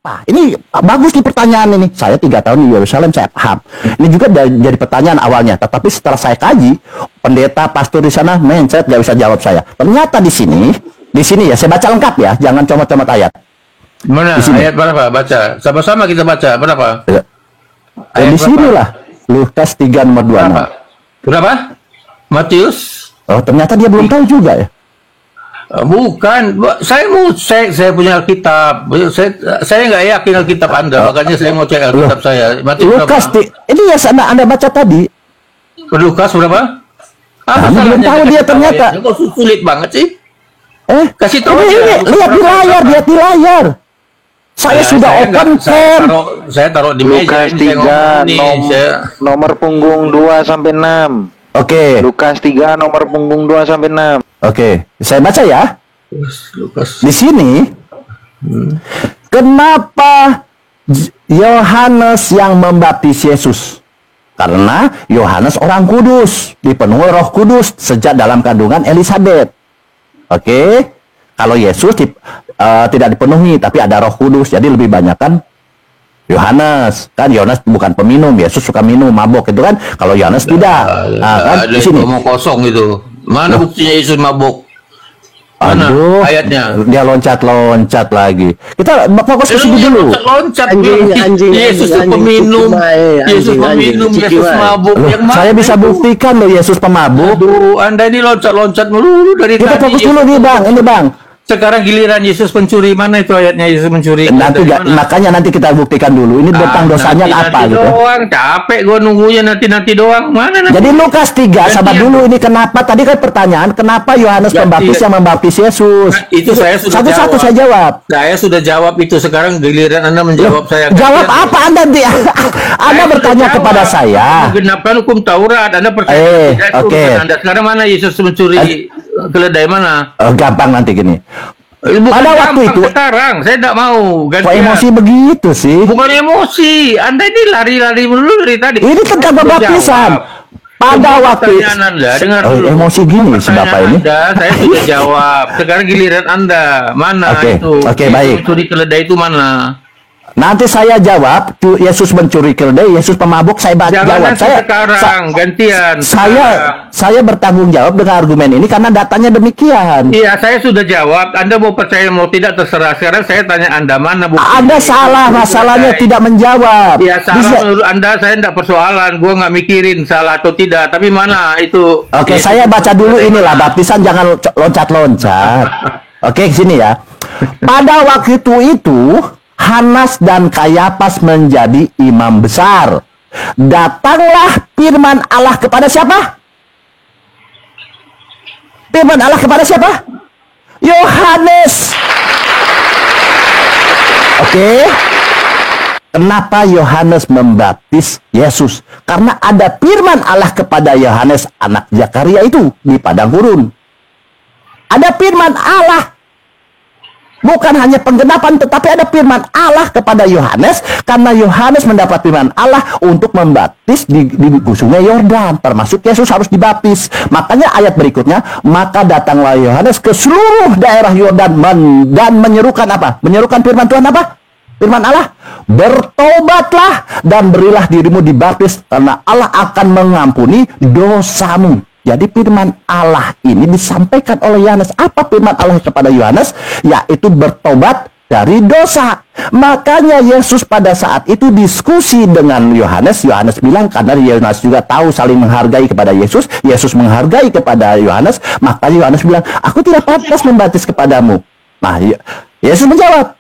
apa? Ini bagus nih pertanyaan ini. Saya 3 tahun di Yerusalem, saya paham. Ini juga jadi pertanyaan awalnya. Tetapi setelah saya kaji, pendeta, pastor di sana, saya nggak bisa jawab saya. Ternyata di sini ya, saya baca lengkap ya, jangan comot-comot ayat. Mana? Ayat berapa? Baca. Sama-sama kita baca. Berapa? Ya. Di sini lah, Lukas 3 nomor 26. Berapa? Matius? Oh, ternyata dia belum tahu juga ya. Bukan, saya punya Alkitab. Saya nggak yakin Alkitab Anda, makanya saya mau cek Alkitab saya. Lukas, ini ya Anda baca tadi. Lukas berapa? Belum tahu dia ternyata. Kok sulit banget sih? Kasih tahu ini lihat di layar. Saya sudah open cam. Saya taruh di meja. Lukas 3 nomor punggung 2 sampai 6. Oke. Lukas 3 nomor punggung 2 sampai 6. Oke, saya baca ya. Lukas. Di sini, kenapa Yohanes yang membaptis Yesus? Karena Yohanes orang kudus, dipenuhi Roh Kudus sejak dalam kandungan Elisabet. Oke, kalau Yesus tidak dipenuhi, tapi ada Roh Kudus, jadi lebih banyak kan Yohanes. Kan Yohanes bukan peminum, Yesus suka minum, mabok itu kan. Kalau Yohanes tidak. Kan di sini ngomong kosong itu. Mana buktinya Yesus mabok? Mana ayatnya? Dia loncat-loncat lagi. Kita fokus ke sini dulu. Loncat. Anjing. Yesus peminum. Yesus peminum. Yesus mabuk. Yang mana? Saya bisa buktikan loh Yesus pemabuk. Aduh, Anda ini loncat-loncat melulu dari kita tadi. Kita fokus dulu nih Bang. Ini Bang. Sekarang giliran Yesus pencuri, mana itu ayatnya Yesus mencuri? Makanya nanti kita buktikan dulu. Ini tentang dosanya apa gitu. Doang, capek gue nunggunya nanti doang. Mana nanti? Jadi Lukas 3, sabar dulu ini kenapa? Tadi kan pertanyaan, kenapa Yohanes Pembaptis yang membaptis Yesus? Nah, itu saya sudah satu-satu saya jawab. Saya sudah jawab itu. Sekarang giliran Anda menjawab saya. Jawab apa Anda? Anda bertanya kepada saya. Menggenapkan hukum Taurat. Anda percaya tidak? Oke. Anda sekarang mana Yesus mencuri keledai mana? Gampang nanti gini. Pada waktu itu sekarang saya tidak mau gantian. Kok emosi begitu sih? Bukan emosi, Anda ini lari-lari dulu dari tadi. Ini tentang pembaptisan. Pada waktu Anda dengar dulu. Emosi gini si Bapak ini. Saya sudah jawab. Sekarang giliran Anda. Mana itu? Oke, baik. Mencuri keledai itu mana? Nanti saya jawab, Yesus mencuri keledai, Yesus pemabuk, saya jawab. Gantian. Saya bertanggung jawab dengan argumen ini karena datanya demikian. Iya, saya sudah jawab. Anda mau percaya mau tidak terserah. Sekarang saya tanya Anda mana bukti? Anda salah, masalahnya tidak menjawab. Iya, salah menurut Anda, saya tidak persoalan. Gue nggak mikirin salah atau tidak. Tapi mana itu? Oke, saya baca dulu inilah, baptisan jangan loncat-loncat. Oke, sini ya. Pada waktu itu Hanas dan Kayapas menjadi imam besar. Datanglah firman Allah kepada siapa? Firman Allah kepada siapa? Yohanes. Oke. Kenapa Yohanes membaptis Yesus? Karena ada firman Allah kepada Yohanes anak Zakaria itu di padang gurun. Ada firman Allah. Bukan hanya penggenapan, tetapi ada firman Allah kepada Yohanes, karena Yohanes mendapat firman Allah untuk membaptis di sungai Yordan, termasuk Yesus harus dibaptis. Makanya ayat berikutnya, maka datanglah Yohanes ke seluruh daerah Yordan dan menyerukan apa? Menyerukan firman Tuhan apa? Firman Allah, bertobatlah dan berilah dirimu dibaptis, karena Allah akan mengampuni dosamu. Jadi firman Allah ini disampaikan oleh Yohanes. Apa firman Allah kepada Yohanes? Yaitu bertobat dari dosa. Makanya Yesus pada saat itu diskusi dengan Yohanes. Yohanes bilang, karena Yohanes juga tahu saling menghargai kepada Yesus. Yesus menghargai kepada Yohanes. Maka Yohanes bilang, aku tidak pantas membaptis kepadamu. Nah, Yesus menjawab,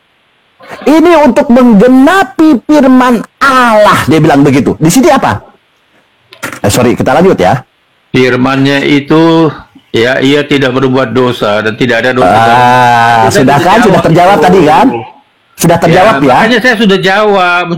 ini untuk menggenapi firman Allah. Dia bilang begitu. Di sini apa? Sorry, kita lanjut ya. Firman-Nya itu, ya, ia tidak berbuat dosa dan tidak ada dosa. Sudah kan? Sudah terjawab tadi kan? Sudah terjawab ya? Makanya saya sudah jawab.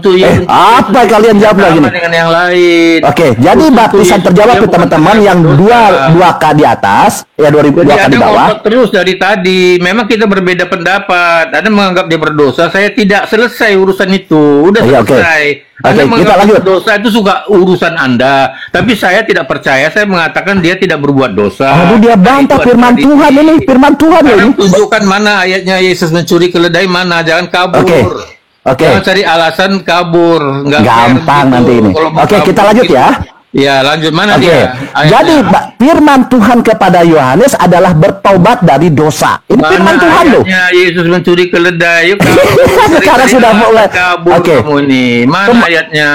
Apa kalian jawab lagi nih? Dengan yang lain. Oke, jadi baptisan terjawab tuh teman-teman yang dua K di atas, ya 2002 K di bawah. Terus dari tadi, memang kita berbeda pendapat. Anda menganggap dia berdosa, saya tidak selesai urusan itu. Udah selesai. Anda kita lanjut. Dosa itu suka urusan Anda, tapi saya tidak percaya. Saya mengatakan dia tidak berbuat dosa. Aduh, dia bantah firman Tuhan ini, firman Tuhan ini. Tunjukkan mana ayatnya Yesus mencuri keledai, mana, jangan kabur. Oke. Jangan cari alasan kabur. Nggak Gampang gitu. nanti ini. Kalau mau Oke, kabur kita lanjut gitu. ya. Ya, lanjut mana Oke. dia? Ayatnya. Jadi firman Tuhan kepada Yohanes adalah bertobat dari dosa. Ini Mana firman Tuhan loh. ayatnya Yesus mencuri keledai? Yuk, Sekarang sudah mulai. kabur Oke. kamu ini. Mana ayatnya?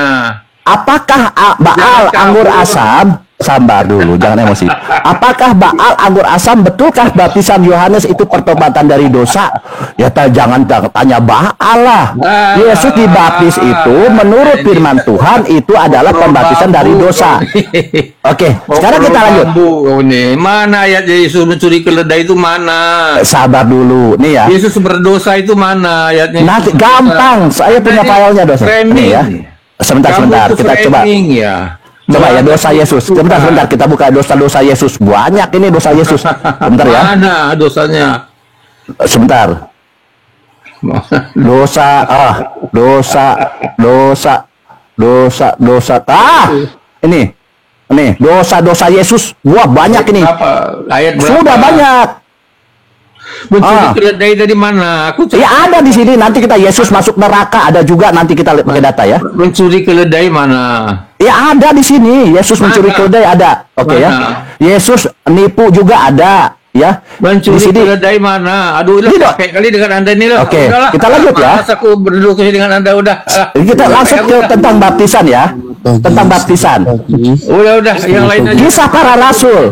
Apakah Baal Jangan kabur. anggur asam? Sabar dulu, jangan emosi. Apakah Baal anggur asam, betulkah baptisan Yohanes itu pertobatan dari dosa? Ya jangan tanya Baal lah. Yesus dibaptis itu menurut firman Tuhan itu adalah pembaptisan dari dosa. Oke, sekarang kita lanjut. Mana ayat Yesus mencuri keledai itu mana? Sabar dulu, nih ya. Yesus berdosa itu mana ayatnya? Nanti gampang, saya punya filenya dosa. Nih ya. Sebentar, kita coba. Ya. Coba ya dosa Yesus. Sebentar, kita buka dosa-dosa Yesus. Banyak ini dosa Yesus. Sebentar ya. Mana dosanya? Sebentar. Dosa. Ini dosa-dosa Yesus. Wah, banyak ini. Berapa? Ayat berapa? Sudah banyak. Mencuri keledai dari mana? Ya ada di sini. Nanti kita Yesus masuk neraka ada juga, nanti kita lihat pakai data ya. Mencuri keledai mana? Ya ada di sini. Yesus mencuri keledai ada. Oke ya. Yesus nipu juga ada ya. Mencuri Di sini. keledai mana? Aduh, udah Tidak. capek kali dengan Anda ini lah. Oke, Udahlah. kita lanjut ya. Malas aku berdiskusi dengan Anda udah. Kita langsung ke tentang baptisan ya. Tentang baptisan. Udah, yang lain aja. Kisah para rasul.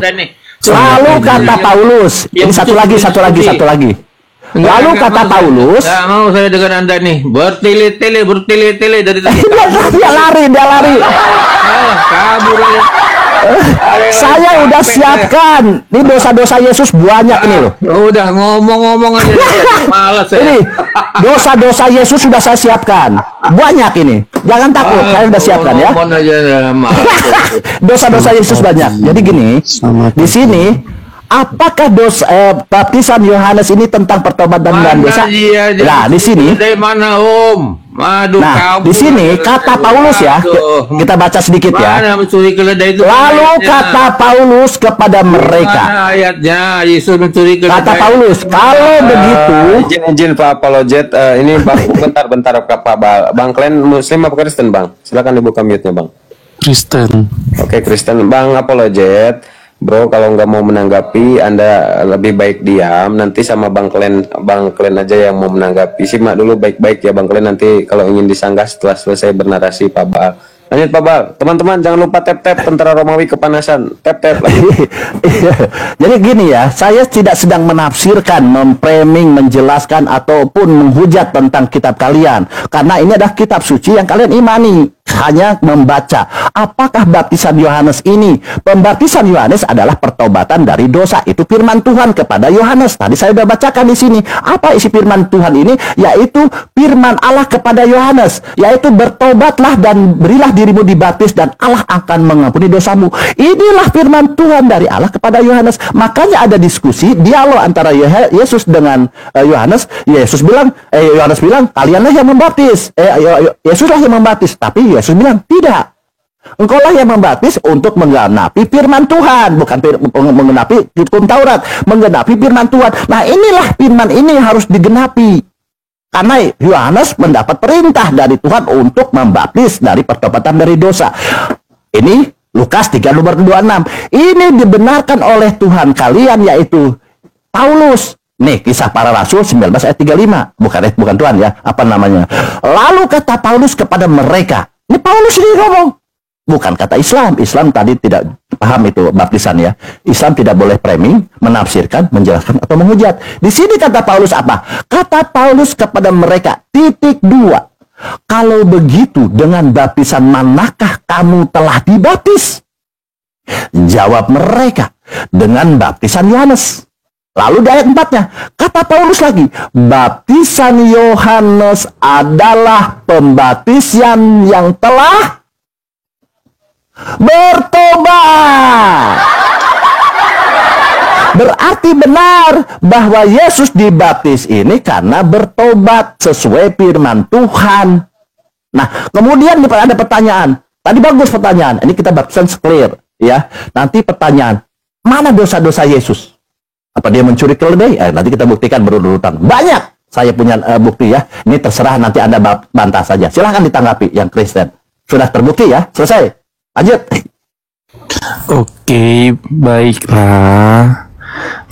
Lalu kata Paulus, ini satu lagi. Lalu kata Paulus, Nggak mau saya dengan Anda nih. Bertele-tele dari tadi. dia lari. Kabur aja. Saya udah siapkan. Ini dosa-dosa Yesus banyak ini loh. Udah ngomong-ngomong aja. Malas saya. Ini dosa-dosa Yesus sudah saya siapkan. Banyak ini. Jangan takut, saya sudah siapkan ya. Ngomong aja malas. Dosa-dosa Yesus banyak. Jadi gini, di sini apakah baptisan Yohanes ini tentang pertobatan dan dosa? Nah, di sini. Dari mana, Om? Aduh, Nah, di sini kata Paulus ya, kita baca sedikit ya. Mana mencuri keledai itu? Lalu kata Paulus kepada mereka. Mana ayatnya? Yesus mencuri keledai. Kata Paulus, kalau begitu, izin Pak Apologet, ini Bang bentar Pak Bang Klen Muslim apa Kristen Bang? Silakan dibuka mute-nya Bang. Kristen. Oke Kristen, Bang Apologet. Bro, kalau nggak mau menanggapi, Anda lebih baik diam. Nanti sama Bang Klen aja yang mau menanggapi. Simak dulu baik-baik ya Bang Klen. Nanti kalau ingin disanggah setelah selesai bernarasi Pak Baal. Lanjut Pak Baal. Teman-teman jangan lupa tap-tap tentara Romawi kepanasan. Tap-tap lagi. jadi gini ya, saya tidak sedang menafsirkan, memframing, menjelaskan ataupun menghujat tentang kitab kalian. Karena ini adalah kitab suci yang kalian imani. Hanya membaca. Apakah baptisan Yohanes ini? Pembaptisan Yohanes adalah pertobatan dari dosa. Itu firman Tuhan kepada Yohanes. Tadi saya sudah bacakan di sini. Apa isi firman Tuhan ini? Yaitu firman Allah kepada Yohanes. Yaitu bertobatlah dan berilah dirimu dibaptis dan Allah akan mengampuni dosamu. Inilah firman Tuhan dari Allah kepada Yohanes. Makanya ada diskusi, dialog antara Yesus dengan Yohanes. Yohanes bilang, kalianlah yang membaptis. Yesuslah yang membaptis. Tapi Yesus bilang, tidak. Engkaulah yang membaptis untuk menggenapi firman Tuhan, bukan menggenapi hukum Taurat, menggenapi firman Tuhan. Nah, inilah firman ini harus digenapi. Karena Yohanes mendapat perintah dari Tuhan untuk membaptis dari pertobatan dari dosa. Ini Lukas 3 nomor 26. Ini dibenarkan oleh Tuhan kalian, yaitu Paulus. Nih, kisah para rasul 19 ayat 35. Bukan Tuhan ya, apa namanya. Lalu kata Paulus kepada mereka. Ini Paulus ini ngomong. Bukan kata Islam. Islam tadi tidak paham itu baptisan ya. Islam tidak boleh framing, menafsirkan, menjelaskan atau menghujat. Di sini kata Paulus apa? Kata Paulus kepada mereka, titik 2. Kalau begitu, dengan baptisan manakah kamu telah dibaptis? Jawab mereka, dengan baptisan Yohanes. Lalu di ayat 4-nya, kata Paulus lagi, baptisan Yohanes adalah pembaptisan yang telah bertobat. Berarti benar bahwa Yesus dibaptis ini karena bertobat sesuai firman Tuhan. Nah, kemudian ada pertanyaan. Tadi bagus pertanyaan. Ini kita baptisan clear ya. Nanti pertanyaan, mana dosa-dosa Yesus? Apa dia mencuri keledai? Nanti kita buktikan berurutan. Banyak. saya punya bukti ya. Ini terserah nanti Anda bantah saja. Silahkan ditanggapi yang Kristen. Sudah terbukti ya? Selesai. Lanjut. Oke, baiklah.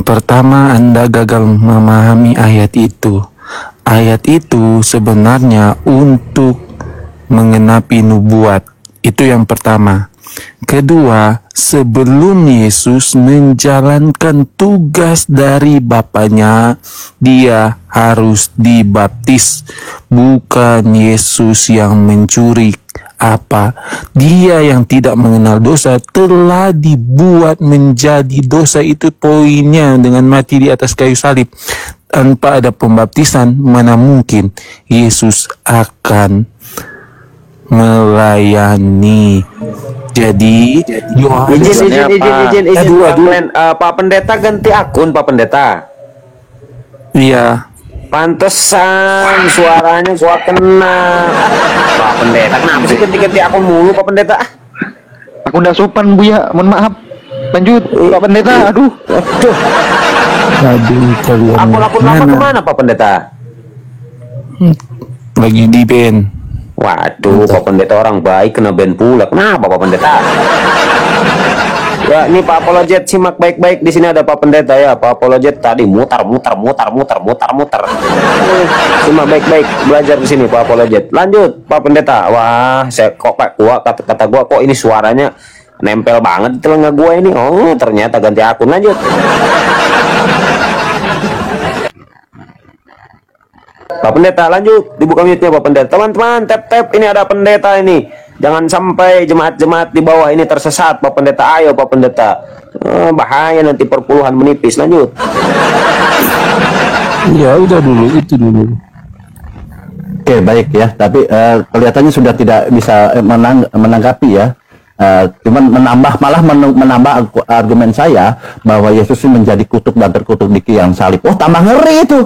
Pertama, Anda gagal memahami ayat itu. Ayat itu sebenarnya untuk mengenapi nubuat. Itu yang pertama. Kedua, sebelum Yesus menjalankan tugas dari Bapaknya, dia harus dibaptis. Bukan Yesus yang mencuri dia yang tidak mengenal dosa telah dibuat menjadi dosa. Itu poinnya dengan mati di atas kayu salib. Tanpa ada pembaptisan, mana mungkin Yesus akan melayani. Jadi izin Pak Pendeta ganti akun, Pak Pendeta. Iya. Pantesan suaranya gua kena. Pak Pendeta, kenapa sih ganti-ganti akun mulu, Pak Pendeta? Aku udah sopan, Buya. Mohon maaf. Lanjut, Pak Pendeta. Aduh. Aduh, kalian Akun-akun lama kemana, Pak Pendeta? Lagi di band. Waduh, Pak Pendeta orang baik kena ban pula. Kenapa, Pak Pendeta? Ya, ini Pak Apologet simak baik-baik. Di sini ada Pak Pendeta ya. Pak Apologet tadi mutar. Simak baik-baik, belajar di sini Pak Apologet. Lanjut, Pak Pendeta. Wah, saya kok Pak gua kata gua kok ini suaranya nempel banget di telinga gua ini. Oh, ternyata ganti akun. Lanjut. Pak Pendeta, lanjut. Dibuka mute-nya Pak Pendeta. Teman-teman, tap ini ada pendeta ini. Jangan sampai jemaat-jemaat di bawah ini tersesat, Pak Pendeta. Ayo Pak Pendeta. Bahaya nanti perpuluhan menipis. Lanjut. Ya udah dulu, itu dulu. Oke, baik ya. Tapi kelihatannya sudah tidak bisa menanggapi ya. Cuman malah menambah argumen saya bahwa Yesus ini menjadi kutuk dan terkutuk di tiang salib. Oh, tambah ngeri itu.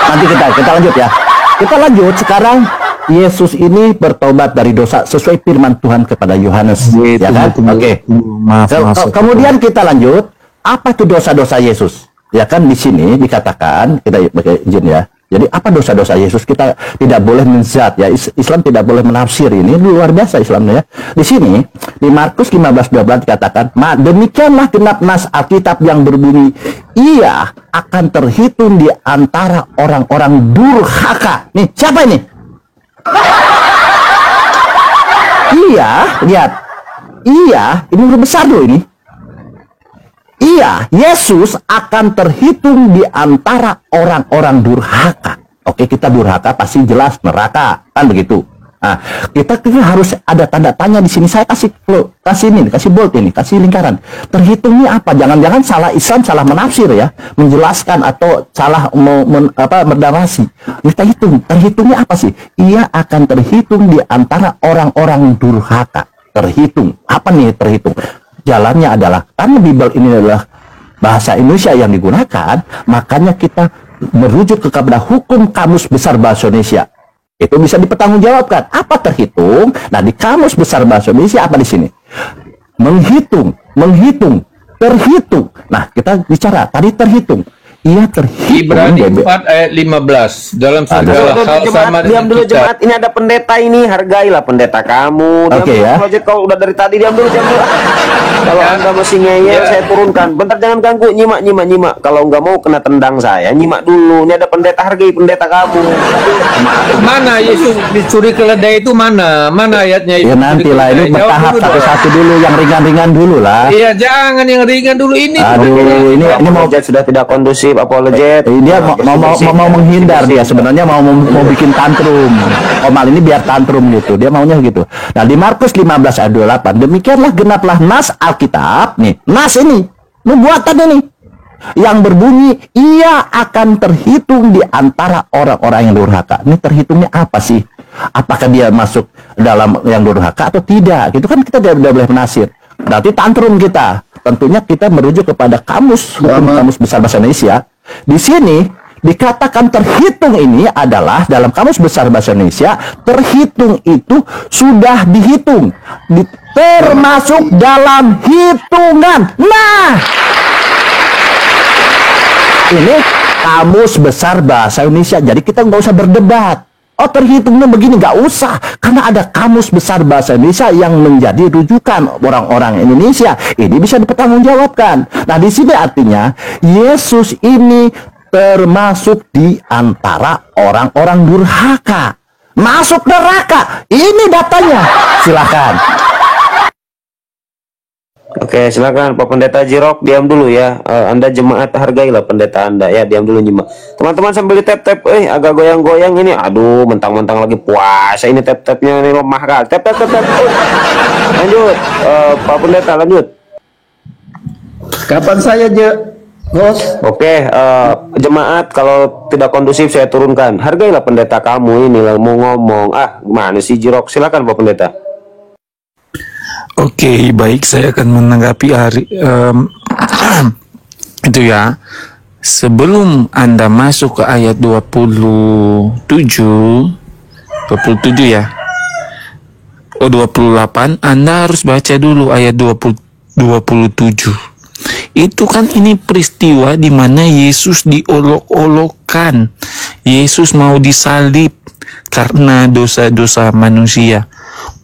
Nanti kita lanjut ya. Kita lanjut sekarang. Yesus ini bertobat dari dosa sesuai firman Tuhan kepada Yohanes, ya kan? Oke. Kemudian kita lanjut. Apa itu dosa-dosa Yesus? Ya kan di sini dikatakan, kita pakai izin ya. Jadi apa dosa-dosa Yesus? Kita tidak boleh menzat ya. Islam tidak boleh menafsir ini luar biasa Islamnya ya. Di sini di Markus 15:12 dikatakan, demikianlah genap nas Alkitab yang berbunyi, ia akan terhitung di antara orang-orang durhaka. Nih, siapa ini? Iya, lihat. Iya, ini huruf besar dulu ini. Iya, Yesus akan terhitung di antara orang-orang durhaka. Oke, kita durhaka pasti jelas neraka, kan begitu. Nah, kita harus ada tanda tanya di sini. Saya kasih bold ini, kasih lingkaran. Terhitungnya apa? Jangan-jangan salah Islam, salah menafsir ya, menjelaskan atau salah bernarasi. Kita hitung, terhitungnya apa sih? Ia akan terhitung di antara orang-orang durhaka. Terhitung. Apa nih terhitung? Jalannya adalah karena Bible ini adalah bahasa Indonesia yang digunakan, makanya kita merujuk kepada hukum Kamus Besar Bahasa Indonesia. Itu bisa dipertanggungjawabkan. Apa terhitung? Nah, di Kamus Besar Bahasa Indonesia apa di sini? Menghitung, terhitung. Nah, kita bicara tadi terhitung. Ia terhitung. Ibrani 4 ayat 15. Dalam segala hal sama diam dulu kita. jemaat. Ini ada pendeta ini, hargailah pendeta kamu. Oke ya. Kalau udah dari tadi diam dulu. Kalau Anda masih ngeyel, saya turunkan. Bentar, jangan ganggu, nyimak. Kalau nggak mau kena tendang saya, nyimak dulu. Ini ada pendeta, hargai pendeta kamu. Mana Yesus dicuri keledai itu mana? Mana ayatnya itu? Ya nantilah, ini bertahap satu-satu dulu, yang ringan-ringan dulu lah. Iya, jangan yang ringan dulu ini. Aduh, ini mau sudah tidak kondusif, apologet. dia mau menghindar dia sebenarnya mau bikin tantrum. Omal ini biar tantrum gitu. Dia maunya gitu. Nah, di Markus 15 ayat 28, demikianlah genaplah nas Alkitab nih. Nas ini, nubuatan ini yang berbunyi ia akan terhitung di antara orang-orang yang durhaka. Ini terhitungnya apa sih? Apakah dia masuk dalam yang durhaka atau tidak? Gitu kan kita tidak boleh menafsir. Berarti tantrum kita. Tentunya kita merujuk kepada kamus besar bahasa Indonesia. Di sini dikatakan terhitung ini adalah dalam kamus besar bahasa Indonesia, terhitung itu sudah dihitung, termasuk dalam hitungan. Nah, ini Kamus Besar Bahasa Indonesia. Jadi kita nggak usah berdebat. Oh, terhitungnya begini, nggak usah. Karena ada Kamus Besar Bahasa Indonesia yang menjadi rujukan orang-orang Indonesia. Ini bisa dipertanggungjawabkan. Nah, di sini artinya Yesus ini termasuk di antara orang-orang durhaka. Masuk neraka. Ini datanya. Silakan. Oke, silakan Pak Pendeta Jirok, diam dulu ya. Anda jemaat, hargailah pendeta Anda ya, diam dulu nyimak. Teman-teman sambil di tap-tap, agak goyang-goyang ini. Aduh, mentang-mentang lagi puasa ini tap-tapnya ini lemah kali. Tap. Lanjut, Pak Pendeta lanjut. Kapan saya aja, host? Oke, jemaat kalau tidak kondusif saya turunkan. Hargailah pendeta kamu ini lah mau ngomong. Gimana sih Jirok? Silakan Pak Pendeta. Oke, baik, saya akan menanggapi itu ya. Sebelum Anda masuk ke ayat 27 ya. 28, Anda harus baca dulu ayat 27. Itu kan ini peristiwa di mana Yesus diolok-olokkan. Yesus mau disalib karena dosa-dosa manusia.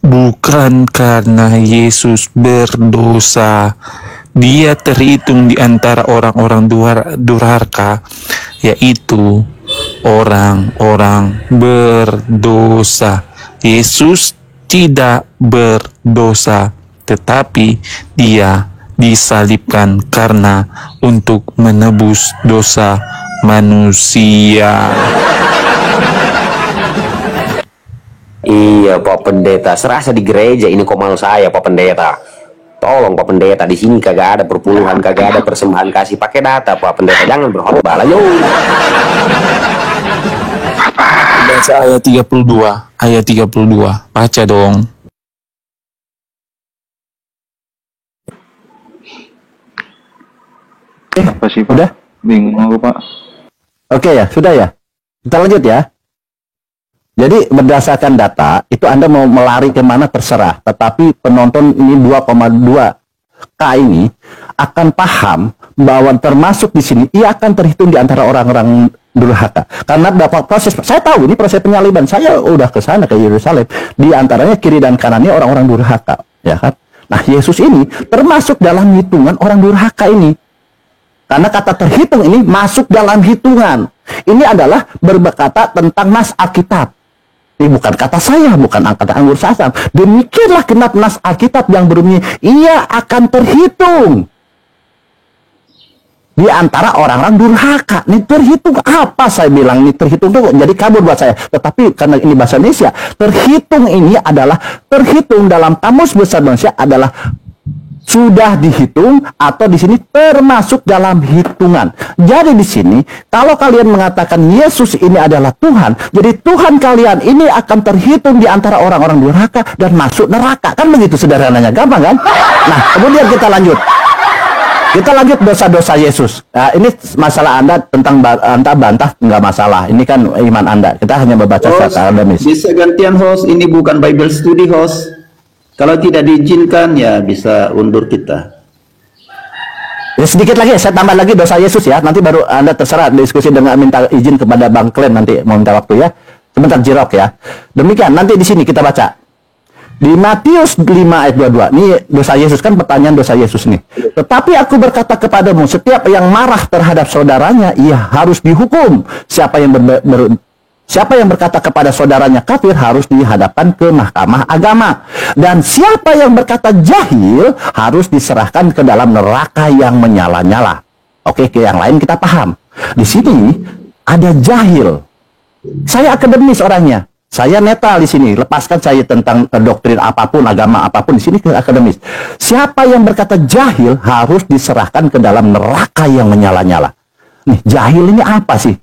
Bukan karena Yesus berdosa. Dia terhitung di antara orang-orang durhaka, yaitu orang-orang berdosa. Yesus tidak berdosa, tetapi dia disalibkan karena untuk menebus dosa manusia. Iya Pak Pendeta, serasa di gereja ini kok malu saya Pak Pendeta. Tolong Pak Pendeta, di sini kagak ada perpuluhan, kagak ada persembahan kasih, pakai data Pak Pendeta, jangan berkhotbah lah yo. Baca ayat 32, baca dong. Apa sih Pak? Udah? Bingung aku Pak. Oke ya, sudah ya. Kita lanjut ya. Jadi berdasarkan data, itu Anda mau melari kemana terserah. Tetapi penonton ini 2,2K ini akan paham bahwa termasuk di sini, ia akan terhitung di antara orang-orang durhaka. Karena dapat proses, saya tahu ini proses penyaliban. Saya udah ke sana, ke Yerusalem. Di antaranya kiri dan kanannya orang-orang durhaka. Ya kan? Nah, Yesus ini termasuk dalam hitungan orang durhaka ini. Karena kata terhitung ini masuk dalam hitungan. Ini adalah berkata tentang nas Alkitab. Ini bukan kata saya, bukan kata Anggur Sasam. Demikianlah genap nas Alkitab yang berbunyi, ia akan terhitung di antara orang-orang durhaka. Ini terhitung apa saya bilang? Ini terhitung tuh jadi kabur buat saya. Tetapi karena ini bahasa Indonesia, terhitung ini adalah terhitung dalam Kamus Besar Indonesia adalah sudah dihitung atau di sini termasuk dalam hitungan. Jadi di sini kalau kalian mengatakan Yesus ini adalah Tuhan, jadi Tuhan kalian ini akan terhitung di antara orang-orang durhaka dan masuk neraka. Kan begitu sederhananya, gampang kan? Nah, kemudian kita lanjut. Kita lanjut dosa-dosa Yesus. Nah, ini masalah Anda tentang Anda bantah nggak masalah. Ini kan iman Anda. Kita hanya membaca secara akademis. Bisa gantian host, ini bukan Bible study host. Kalau tidak diizinkan ya bisa undur kita. Ya, sedikit lagi, saya tambah lagi dosa Yesus ya. Nanti baru Anda terserah diskusi dengan minta izin kepada Bang Klen nanti mau minta waktu ya. Sebentar Jirok ya. Demikian nanti di sini kita baca. Di Matius 5 ayat 22. Ini dosa Yesus, kan pertanyaan dosa Yesus nih. Tetapi aku berkata kepadamu, setiap yang marah terhadap saudaranya, ia harus dihukum. Siapa yang berkata kepada saudaranya kafir harus dihadapkan ke mahkamah agama. Dan siapa yang berkata jahil harus diserahkan ke dalam neraka yang menyala-nyala. Oke, ke yang lain kita paham. Di sini ada jahil. Saya akademis orangnya. Saya netral di sini. Lepaskan saya tentang doktrin apapun, agama apapun. Di sini ke akademis. Siapa yang berkata jahil harus diserahkan ke dalam neraka yang menyala-nyala. Nih, jahil ini apa sih?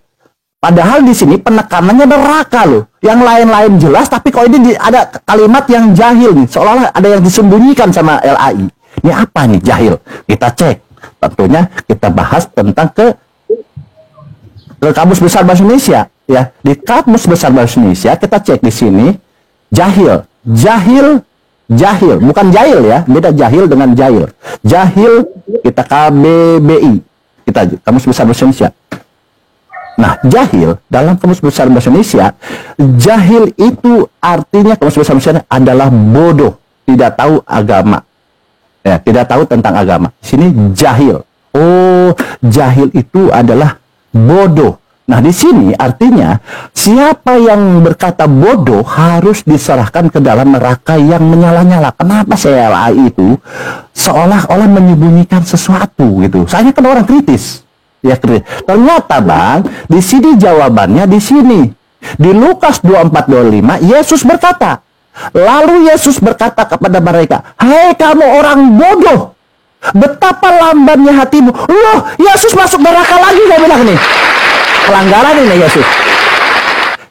Padahal di sini penekanannya neraka loh. Yang lain-lain jelas, tapi kok ini ada kalimat yang jahil nih. Seolah-olah ada yang disembunyikan sama LAI. Ini apa nih jahil? Kita cek. Tentunya kita bahas tentang ke Kamus Besar Bahasa Indonesia. Ya, di Kamus Besar Bahasa Indonesia kita cek di sini jahil. Jahil. Bukan jahil ya. Beda jahil dengan jahil. Jahil kita KBBI. Kita Kamus Besar Bahasa Indonesia. Nah, jahil dalam Kamus Besar Bahasa Indonesia, jahil itu artinya Kamus Besar Bahasa Indonesia adalah bodoh, tidak tahu agama. Ya, tidak tahu tentang agama. Sini jahil. Oh, jahil itu adalah bodoh. Nah, di sini artinya siapa yang berkata bodoh harus diserahkan ke dalam neraka yang menyala-nyala. Kenapa CLI itu seolah-olah menyembunyikan sesuatu gitu? Saya kan orang kritis. Ya, kritis. Ternyata Bang, di sini jawabannya di sini. Di Lukas 24:25 Yesus berkata, lalu Yesus berkata kepada mereka, "Hai kamu orang bodoh, betapa lambannya hatimu." Loh, Yesus masuk neraka lagi, saya bilang nih. Pelanggaran ini Yesus.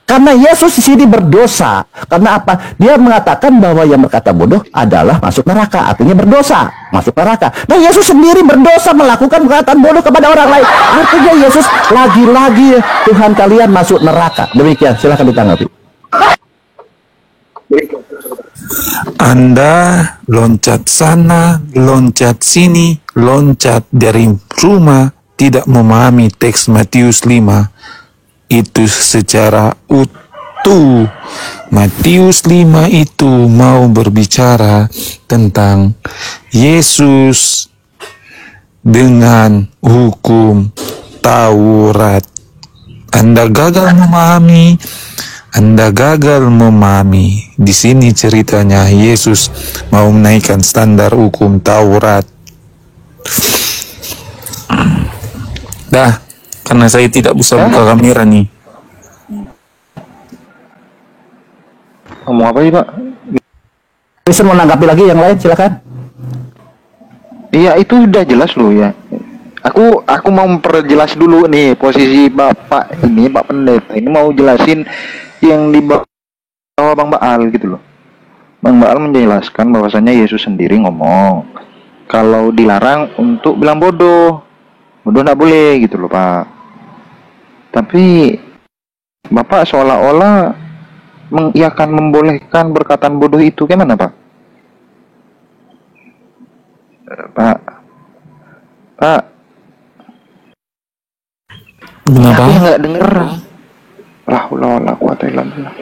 Karena Yesus di sini berdosa. Karena apa? Dia mengatakan bahwa yang berkata bodoh adalah masuk neraka, artinya berdosa, masuk neraka. Nah, Yesus sendiri berdosa melakukan perkataan bodoh kepada orang lain. Artinya Yesus lagi-lagi Tuhan kalian masuk neraka. Demikian, silakan ditanggapi. Anda loncat sana, loncat sini, loncat dari rumah, tidak memahami teks Matius 5 itu secara utuh. Matius 5 itu mau berbicara tentang Yesus dengan hukum Taurat. Anda gagal memahami. Di sini ceritanya Yesus mau menaikkan standar hukum Taurat. Dah, karena saya tidak bisa buka kamera nih. Ngomong apa sih, Pak? Bisa mau menanggapi lagi yang lain, silakan. Iya, itu udah jelas loh ya. Aku mau memperjelas dulu nih posisi Bapak ini, Pak Pendeta ini mau jelasin yang di bawah Bang Baal gitu loh. Bang Baal menjelaskan bahwasanya Yesus sendiri ngomong kalau dilarang untuk bilang bodoh nggak boleh gitu loh Pak. Tapi Bapak seolah-olah mengiyakan membolehkan perkataan bodoh itu, gimana Pak? Pak, Kenapa? aku nggak denger. La quwata illa billah.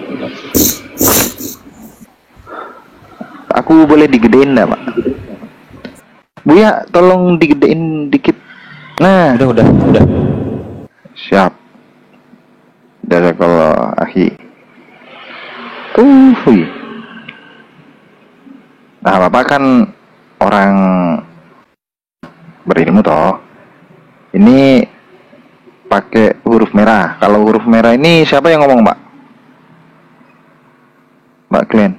Aku boleh digedein nggak Pak? Buya, tolong digedein dikit. Nah, udah. Siap. Jazakallah akhi. Hui. Nah, Bapak kan orang berilmu toh. Ini pakai huruf merah. Kalau huruf merah ini siapa yang ngomong, Mbak? Mbak Glenn.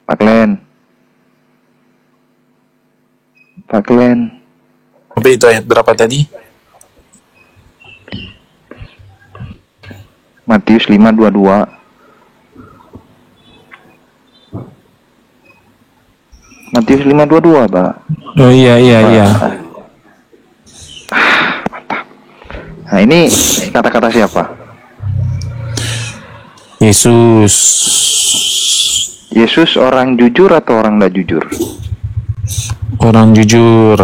Pak Glenn. Apa itu ayat berapa tadi? Matius 5:22. Matius 5:22, Pak. Oh iya. Mantap. Nah, ini kata-kata siapa? Yesus orang jujur atau orang tidak jujur? Orang jujur.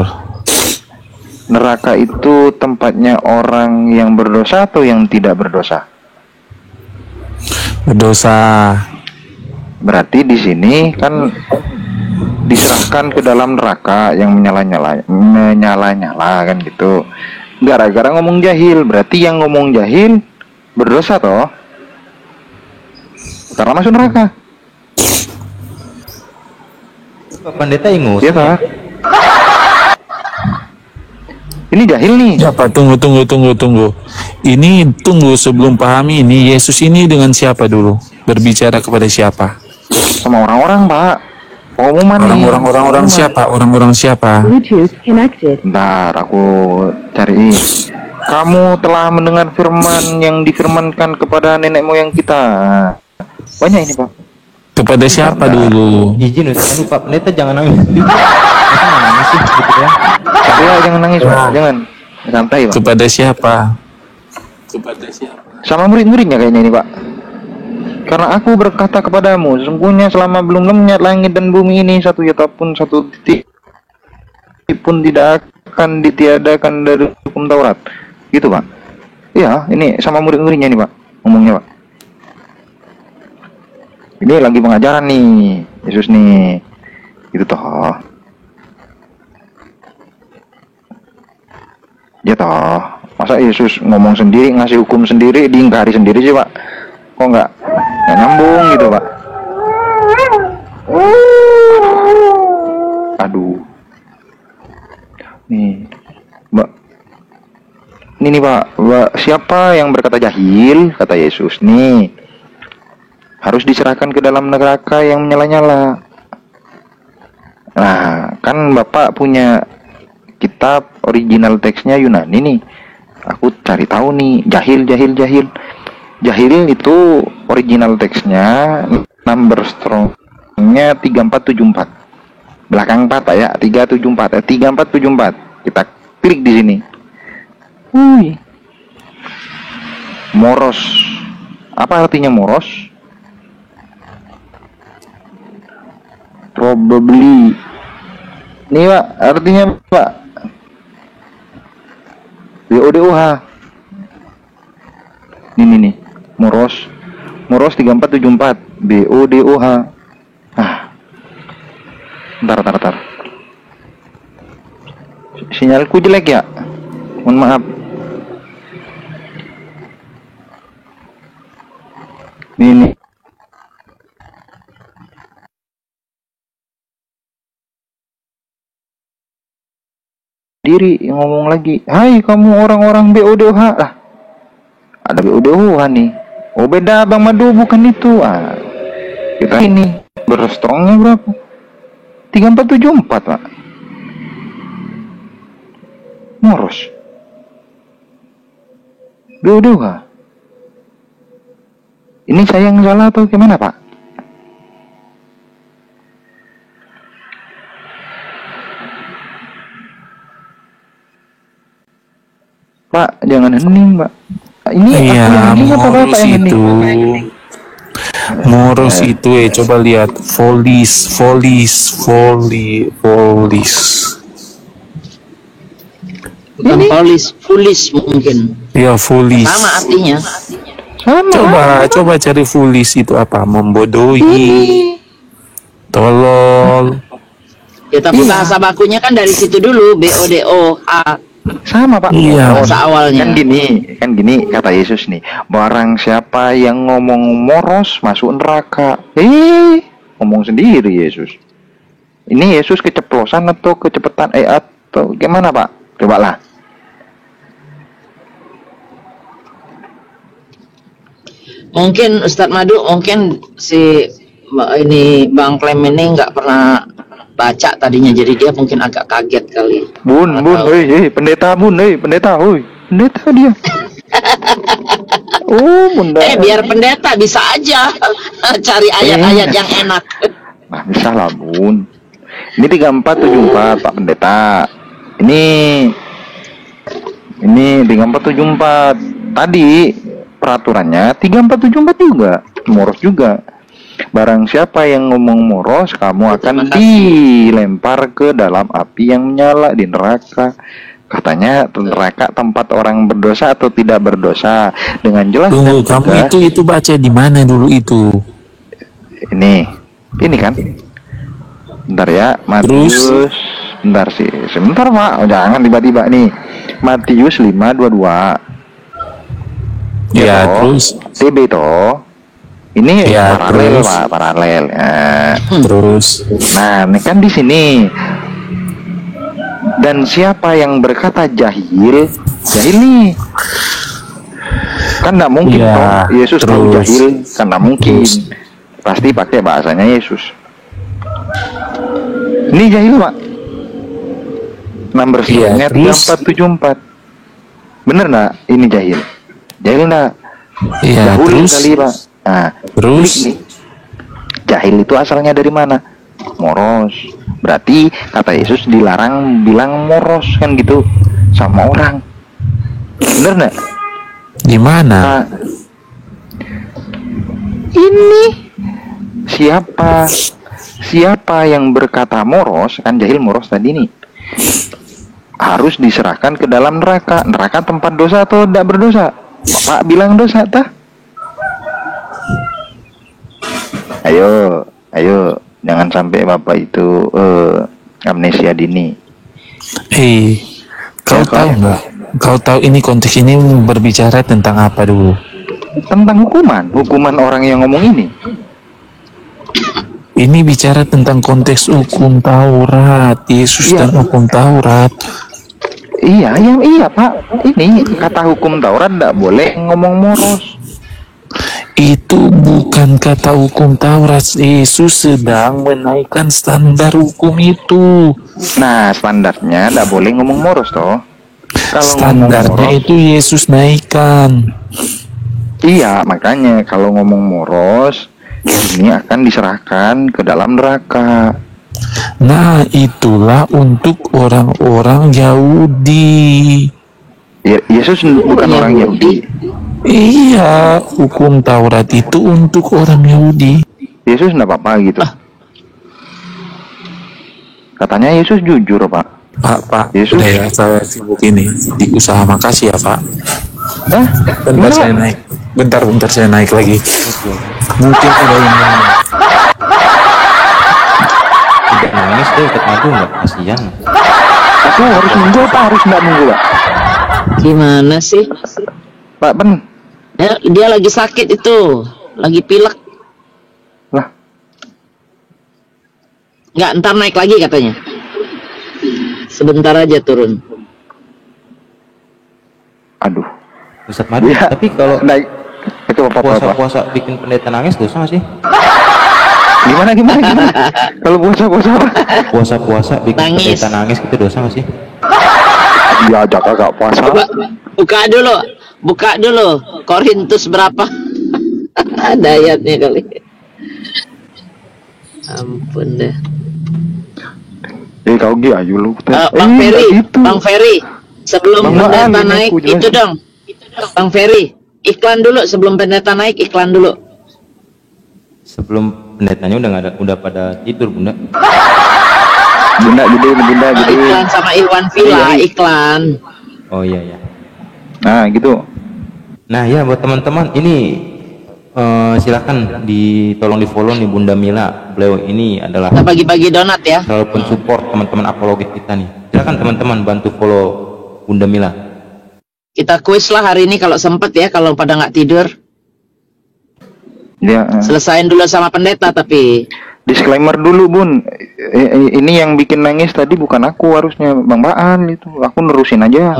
Neraka itu tempatnya orang yang berdosa atau yang tidak berdosa? Berdosa. Berarti di sini kan diserahkan ke dalam neraka yang menyala-nyala kan gitu. Gara-gara ngomong jahil, berarti yang ngomong jahil berdosa toh? Karena masuk neraka. Pak Pendeta ingus. Iya Pak. Ini jahil nih. Siapa? Tunggu. Ini tunggu sebelum pahami ini Yesus ini dengan siapa dulu? Berbicara kepada siapa? Sama orang-orang Pak. Pengumuman nih. Orang-orang siapa? Orang-orang siapa? Bluetooth connected. Bentar, aku cari. Kamu telah mendengar firman yang difirmankan kepada nenek moyang kita. Banyak ini Pak. Kepada siapa dulu? Izin Ustaz, Pak Pendeta jangan nangis. Masa nangis sih gitu ya. Ya, jangan nangis Pak, jangan. Santai Pak. Kepada siapa? Sama murid-muridnya kayaknya ini Pak. Karena aku berkata kepadamu, sesungguhnya selama belum lenyap langit dan bumi ini, satu iota pun, satu titik pun tidak akan ditiadakan dari hukum Taurat, Gitu Pak. Iya, ini sama murid-muridnya nih Pak, ngomongnya Pak. Ini lagi pengajaran nih, Yesus nih. Gitu toh. Ya toh, masa Yesus ngomong sendiri, ngasih hukum sendiri, diingkari sendiri sih Pak? Kok nggak nyambung gitu Pak? Aduh, nih, Mbak, ini nih Pak, siapa yang berkata jahil, kata Yesus nih, harus diserahkan ke dalam neraka yang menyala-nyala. Nah, kan Bapak punya kitab original teksnya Yunani nih. Aku cari tahu nih, jahil. Jahil itu original teksnya number strongnya 3474. Belakang 4 ya, 374 ya, 3474. Kita klik di sini. Moros. Apa artinya moros? Probably. Nih Pak, artinya Pak, BODOH. Nih. Moros 3474 BODOH. Bentar. Sinyalku jelek ya? Mohon maaf. Nih. Diri ngomong lagi, hai kamu orang-orang BODOH. Ada BODOH nih. Oh beda Bang Madu, bukan itu. Kita ini berstrongnya berapa? 3474 Pak. Moros BODOH. Ini saya yang salah atau gimana Pak? Pak, jangan hening, Pak. Ini Iya, aku yang apa Bapak yang itu. hening? Moros itu coba lihat folis. Bukan foolish mungkin. Ya, folis. Sama artinya. Sama. Coba cari folis itu apa? Membodohi. Tolol. Ya tapi bahasa bakunya kan dari situ dulu, BODOH. Sama Pak. Iya. Bahasa awalnya. Kan gini kata Yesus nih, barang siapa yang ngomong moros masuk neraka. Ngomong sendiri Yesus. Ini Yesus keceplosan atau kecepatan atau gimana Pak? Cobalah. Mungkin Ustadz Madu, mungkin si ini Bang Clem ini nggak pernah baca tadinya, jadi dia mungkin agak kaget kali. Bun, pendeta dia. Oh, bunda. Biar pendeta bisa aja cari ayat-ayat yang enak. Nah, bisa lah, Bun. Ini 3474, Pak Pendeta. Ini 3474. Tadi peraturannya 3474 juga. Moros juga. Barang siapa yang ngomong moros, kamu akan dilempar ke dalam api yang menyala di neraka. Katanya neraka tempat orang berdosa atau tidak berdosa. Dengan jelas Tunggu, dan kamu itu baca di mana dulu itu? Ini kan. Bentar ya, Matius. Bentar sih, sebentar Pak. Jangan tiba-tiba nih. Matius 5:22. Ya, toh. terus TB toh. Ini ya, paralel terus. Pak, paralel. Terus. Nah, ini kan di sini. Dan siapa yang berkata jahil nih. Kan enggak mungkin Ya, toh Yesus tahu terus. jahil, kan enggak mungkin. Terus. Pasti pakai bahasanya Yesus. Ini jahil Pak. Nomor Iya, serinya terus. 3474. Bener nggak ini jahil? Jahil nggak? Iya, Jahil terus. kali Pak. Nah, Terus. klik nih. Jahil itu asalnya dari mana? Moros. Berarti kata Yesus dilarang bilang moros kan gitu sama orang. Bener nggak? Di mana? Nah, ini siapa yang berkata moros, kan jahil moros tadi nih. harus diserahkan ke dalam neraka. Neraka tempat dosa atau tidak berdosa? Bapak bilang dosa tah? Ayo, jangan sampai Bapak itu amnesia dini. Kau tahu nggak? Kau tahu ini konteks ini berbicara tentang apa dulu? Tentang hukuman orang yang ngomong ini. Ini bicara tentang konteks hukum Taurat, Yesus dan hukum Taurat. Iya Pak. Ini kata hukum Taurat tidak boleh ngomong moros. Itu bukan kata hukum Taurat. Yesus sedang menaikkan standar hukum itu. Nah, standarnya tidak boleh ngomong moros toh. Kalau Standarnya moros, itu Yesus naikkan. iya, makanya kalau ngomong moros ini akan diserahkan ke dalam neraka. Nah, itulah untuk orang-orang Yahudi. Yesus bukan orang Yahudi. Iya, hukum Taurat itu untuk orang Yahudi. Yesus enggak apa-apa gitu. Katanya Yesus jujur, Pak. Pak, Yesus. udah ya, saya sibuk ini di usaha, makasih ya Pak. Bentar saya naik. Bentar saya naik lagi. Mungkin ada yang Tidak nangis deh, ikut madu nggak? Kasihan. Aku harus nunggu apa harus enggak nunggu, Pak? Gimana sih? Pak Ben. Dia lagi sakit itu, lagi pilek. Lah, Nggak, ntar naik lagi katanya. Sebentar aja turun. aduh. Ustadz Madu, Iya. tapi kalau Naik itu apa? puasa-puasa bikin pendeta nangis dosa nggak sih? Gimana? Kalau puasa apa? Puasa-puasa bikin Nangis. pendeta nangis gitu dosa nggak sih? Dia ajak agak puasa. Buka dulu. Korintus berapa? Ada ayatnya kali. Ampun deh. Kau ayo lu. Bang Ferry, sebelum Bang pendeta Baal, ini naik aku jelasin. itu dong. Bang Ferry, iklan dulu sebelum pendeta naik, iklan dulu. Sebelum pendetanya udah pada tidur, Bunda. Bunda gede. Iklan sama Iwan Villa, iklan. Oh iya. Nah, gitu. Nah ya, buat teman-teman ini silakan tolong di follow nih Bunda Mila. Beliau ini adalah Kita bagi-bagi donat ya. selalu pensupport teman-teman apologis kita nih. Silakan teman-teman bantu follow Bunda Mila. Kita kuis lah hari ini kalau sempet ya, kalau pada nggak tidur. Ya, Selesain dulu sama pendeta tapi. disclaimer dulu, Bun. Ini yang bikin nangis tadi bukan aku, harusnya Bang Baal itu. Aku nerusin aja.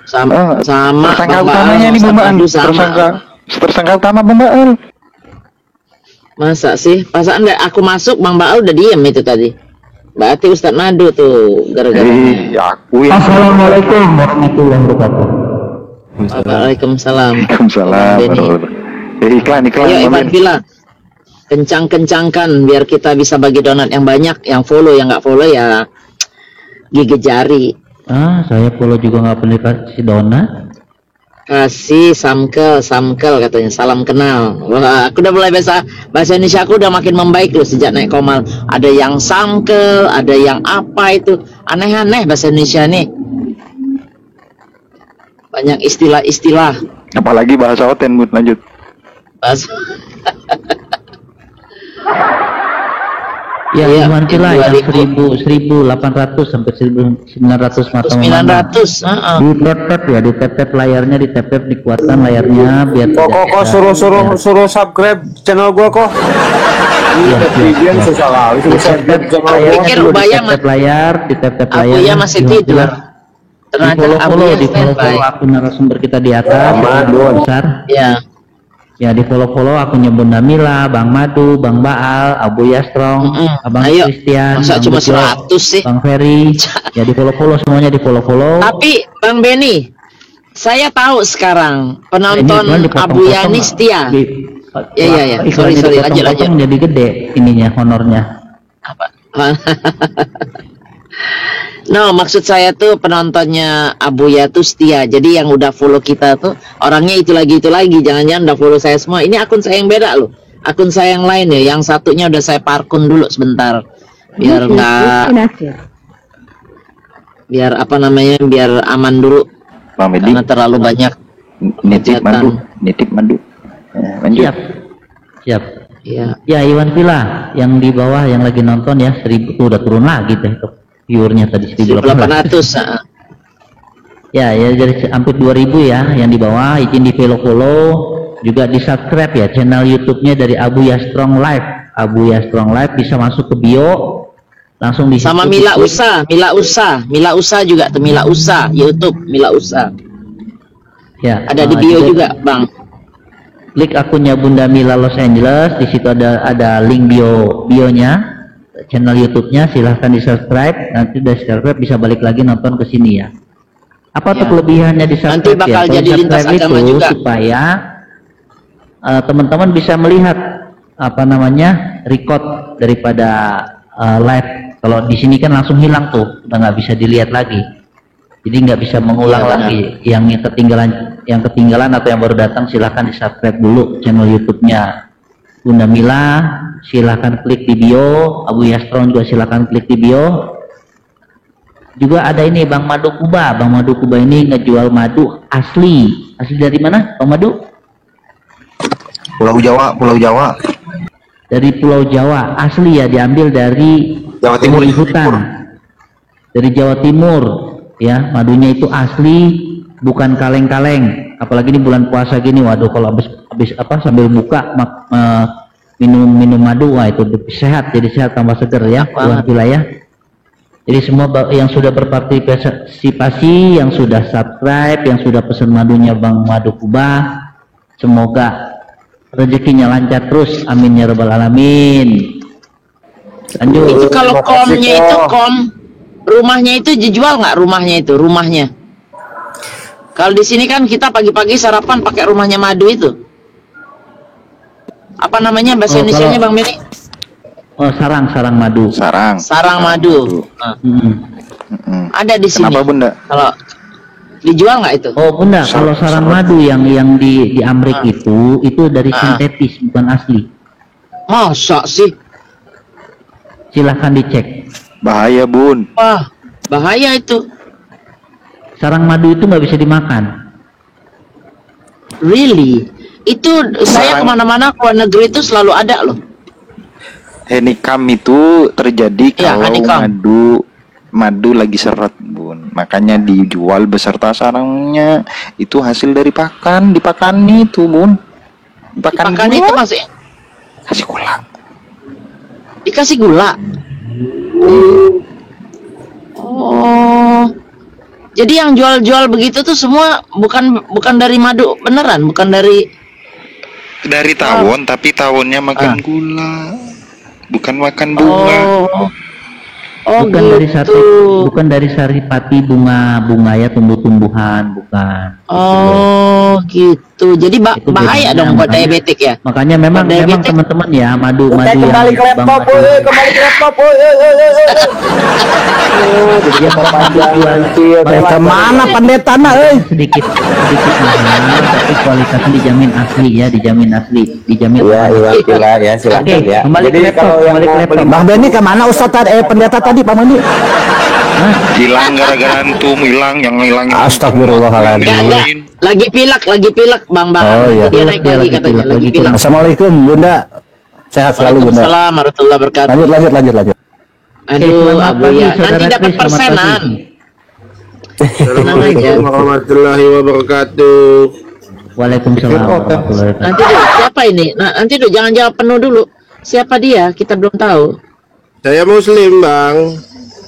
Sama tersangka Bang Baal, utamanya nih Bang Baal. sama. Tersangka utama Bang Baal. Masa sih? Pasaan aku masuk Bang Baal udah diem itu tadi. Berarti Ustadz Madu tuh gara-gara. Aku ya. Assalamualaikum warahmatullahi wabarakatuh. Waalaikumsalam. Waalaikumsalam. Benny. Iklan. Ayo Ivan Villa, kencang-kencangkan biar kita bisa bagi donat yang banyak. Yang follow, yang nggak follow ya gigit jari. Saya follow juga nggak pernah kasih donat. Kasih samkel katanya, salam kenal. Wah, aku udah mulai bahasa Indonesia aku udah makin membaik loh sejak naik Komal. Ada yang samkel, ada yang apa itu, aneh-aneh bahasa Indonesia nih. Banyak istilah-istilah. Apalagi bahasa Oten, Bun. Lanjut. Bahasa Ya, Iya, Iwan Villa yang 2000. 1800 sampai 1900 mata 900. di tap layarnya, di tap dikuatkan layarnya biar Kok suruh subscribe channel gua kok. Iya, susah kali suruh subscribe channel gua. Pikir Ubaya di tap layar, di tap Aku ya masih tidur. Di follow Abuya di follow standby. akun narasumber kita di atas, Amadun. besar. Ya. Ya, di follow akunnya Bunda Mila, Bang Madu, Bang Baal, Abuya Strong, Abang Ayo. Christian, Masa Bang cuma Bejo, 100 sih? Bang Ferry. Ya, di follow semuanya, di follow. Tapi Bang Benny, saya tahu sekarang penonton Ini dipotong-potong Abuya ini nggak? setia. Iya. Iklannya Sorry, dipotong-potong lanjut. jadi gede ininya, honornya. Apa? No, maksud saya tuh penontonnya Abuya tuh setia. Jadi yang udah follow kita tuh orangnya itu lagi. Jangan-jangan udah follow saya semua. Ini akun saya yang beda loh. Akun saya yang lain ya. Yang satunya udah saya parkun dulu sebentar. Biar nggak. Biar apa namanya? Biar aman dulu. Bang Medi, Karena terlalu banyak nitip kegiatan. mandu. Lanjut. Siap. Siap. Ya. Ya, Iwan Villa yang di bawah yang lagi nonton ya 1000 tuh udah turun lagi deh tuh. Viewernya tadi 1800. 1800. Ya, jadi hampir 2000 ya yang di bawah. Izin di follow, juga di subscribe ya channel YouTube-nya dari Abuya Strong Life. Abuya Strong Life bisa masuk ke bio, langsung di Sama situ Mila diklik. Mila Usa juga tuh, Mila Usa YouTube, Mila Usa. Ya, Ada di bio juga, Bang. Klik akunnya Bunda Mila Los Angeles, di situ ada link bionya channel YouTube-nya, silahkan di subscribe. Nanti udah subscribe bisa balik lagi nonton ke sini ya. Apa tuh Ya. kelebihannya di subscribe? Nanti bakal Kalau jadi lintas subscribe agama itu juga. supaya teman-teman bisa melihat apa namanya record daripada live. Kalau di sini kan langsung hilang tuh, udah nggak bisa dilihat lagi. Jadi nggak bisa mengulang Ya, lagi. Yang ketinggalan atau yang baru datang silahkan di subscribe dulu channel YouTube-nya Bunda Mila. Silahkan klik di bio. Abuya Strong juga silahkan klik di bio. Juga ada ini Bang Madu Kuba. Bang Madu Kuba ini ngejual madu asli. Asli dari mana, Bang Madu? Pulau Jawa. Dari Pulau Jawa. Asli ya, diambil dari Jawa Timur. di hutan. Dari Jawa Timur. Ya, madunya itu asli, bukan kaleng-kaleng. Apalagi ini bulan puasa gini, waduh kalau habis apa sambil buka minum madu, wah itu sehat, jadi sehat tambah seger ya, Iwan Villa ya. Jadi semua yang sudah berpartisipasi, yang sudah subscribe, yang sudah pesan madunya Bang Madu Kuba, semoga rezekinya lancar terus, amin ya rabbal alamin. Lanjut. Itu kalau komnya itu rumahnya itu dijual nggak, rumahnya? Kalau di sini kan kita pagi-pagi sarapan pakai rumahnya madu itu. Apa namanya bahasa Indonesianya, Bang Meli? Oh, sarang madu. Sarang madu. Nah, ada di sini. Kenapa Bunda? Kalau dijual nggak itu? Oh Bunda, kalau sarang madu yang di Amerika itu dari sintetis, bukan asli. Masa sih? Silahkan dicek. Bahaya Bun. Wah, bahaya itu. Sarang madu itu nggak bisa dimakan. Really? Itu saya kemana-mana ke luar negeri itu selalu ada loh. Henikam itu terjadi Ya, kalau honeycomb. madu lagi seret Bun. Makanya dijual beserta sarangnya. Itu hasil dari dipakani itu Bun. Dipakan itu maksudnya kasih gula. dikasih gula. Oh. Jadi yang jual-jual begitu tuh semua bukan dari madu beneran, bukan dari Tawon, tapi tawonnya makan gula. Bukan makan bunga. Oh bukan gitu. bukan dari saripati bunga ya, tumbuh-tumbuhan, bukan. Oh gitu. Jadi Itu bahaya bedanya, dong buat makanya- diabetik ya. Makanya memang diabetik. teman-teman ya madu yang Kembali ke Bang laptop, Madu- kembali ke laptop, dia Balik kemana pendeta nak, sedikit mahal, tapi kualitasnya dijamin asli ya, dijamin Iya, asli. Iwan Villa ya, silakan Oke, ya. kembali Jadi ke laptop, kalau yang kembali ke mau laptop. beli Bang Benny kemana Ustadz pendeta tadi Pak Mandi? Hilang gara-gara antum, hilang Astagfirullahaladzim. Enggak. Lagi pilek Bang. Oh, iya. Dia naik lagi katanya, lagi pilek. Assalamualaikum Bunda. Sehat selalu Bunda. Waalaikumsalam warahmatullahi wabarakatuh. Lanjut. Aduh, selamat Abu pagi, ya. Saudara Nanti dapat Chris, selamat persenan. pagi. Assalamualaikum warahmatullahi wabarakatuh. Waalaikumsalam warahmatullahi wabarakatuh. Nanti dulu, siapa ini? Nah, nanti dulu jangan jawab penuh dulu. Siapa dia? Kita belum tahu. Saya Muslim, Bang.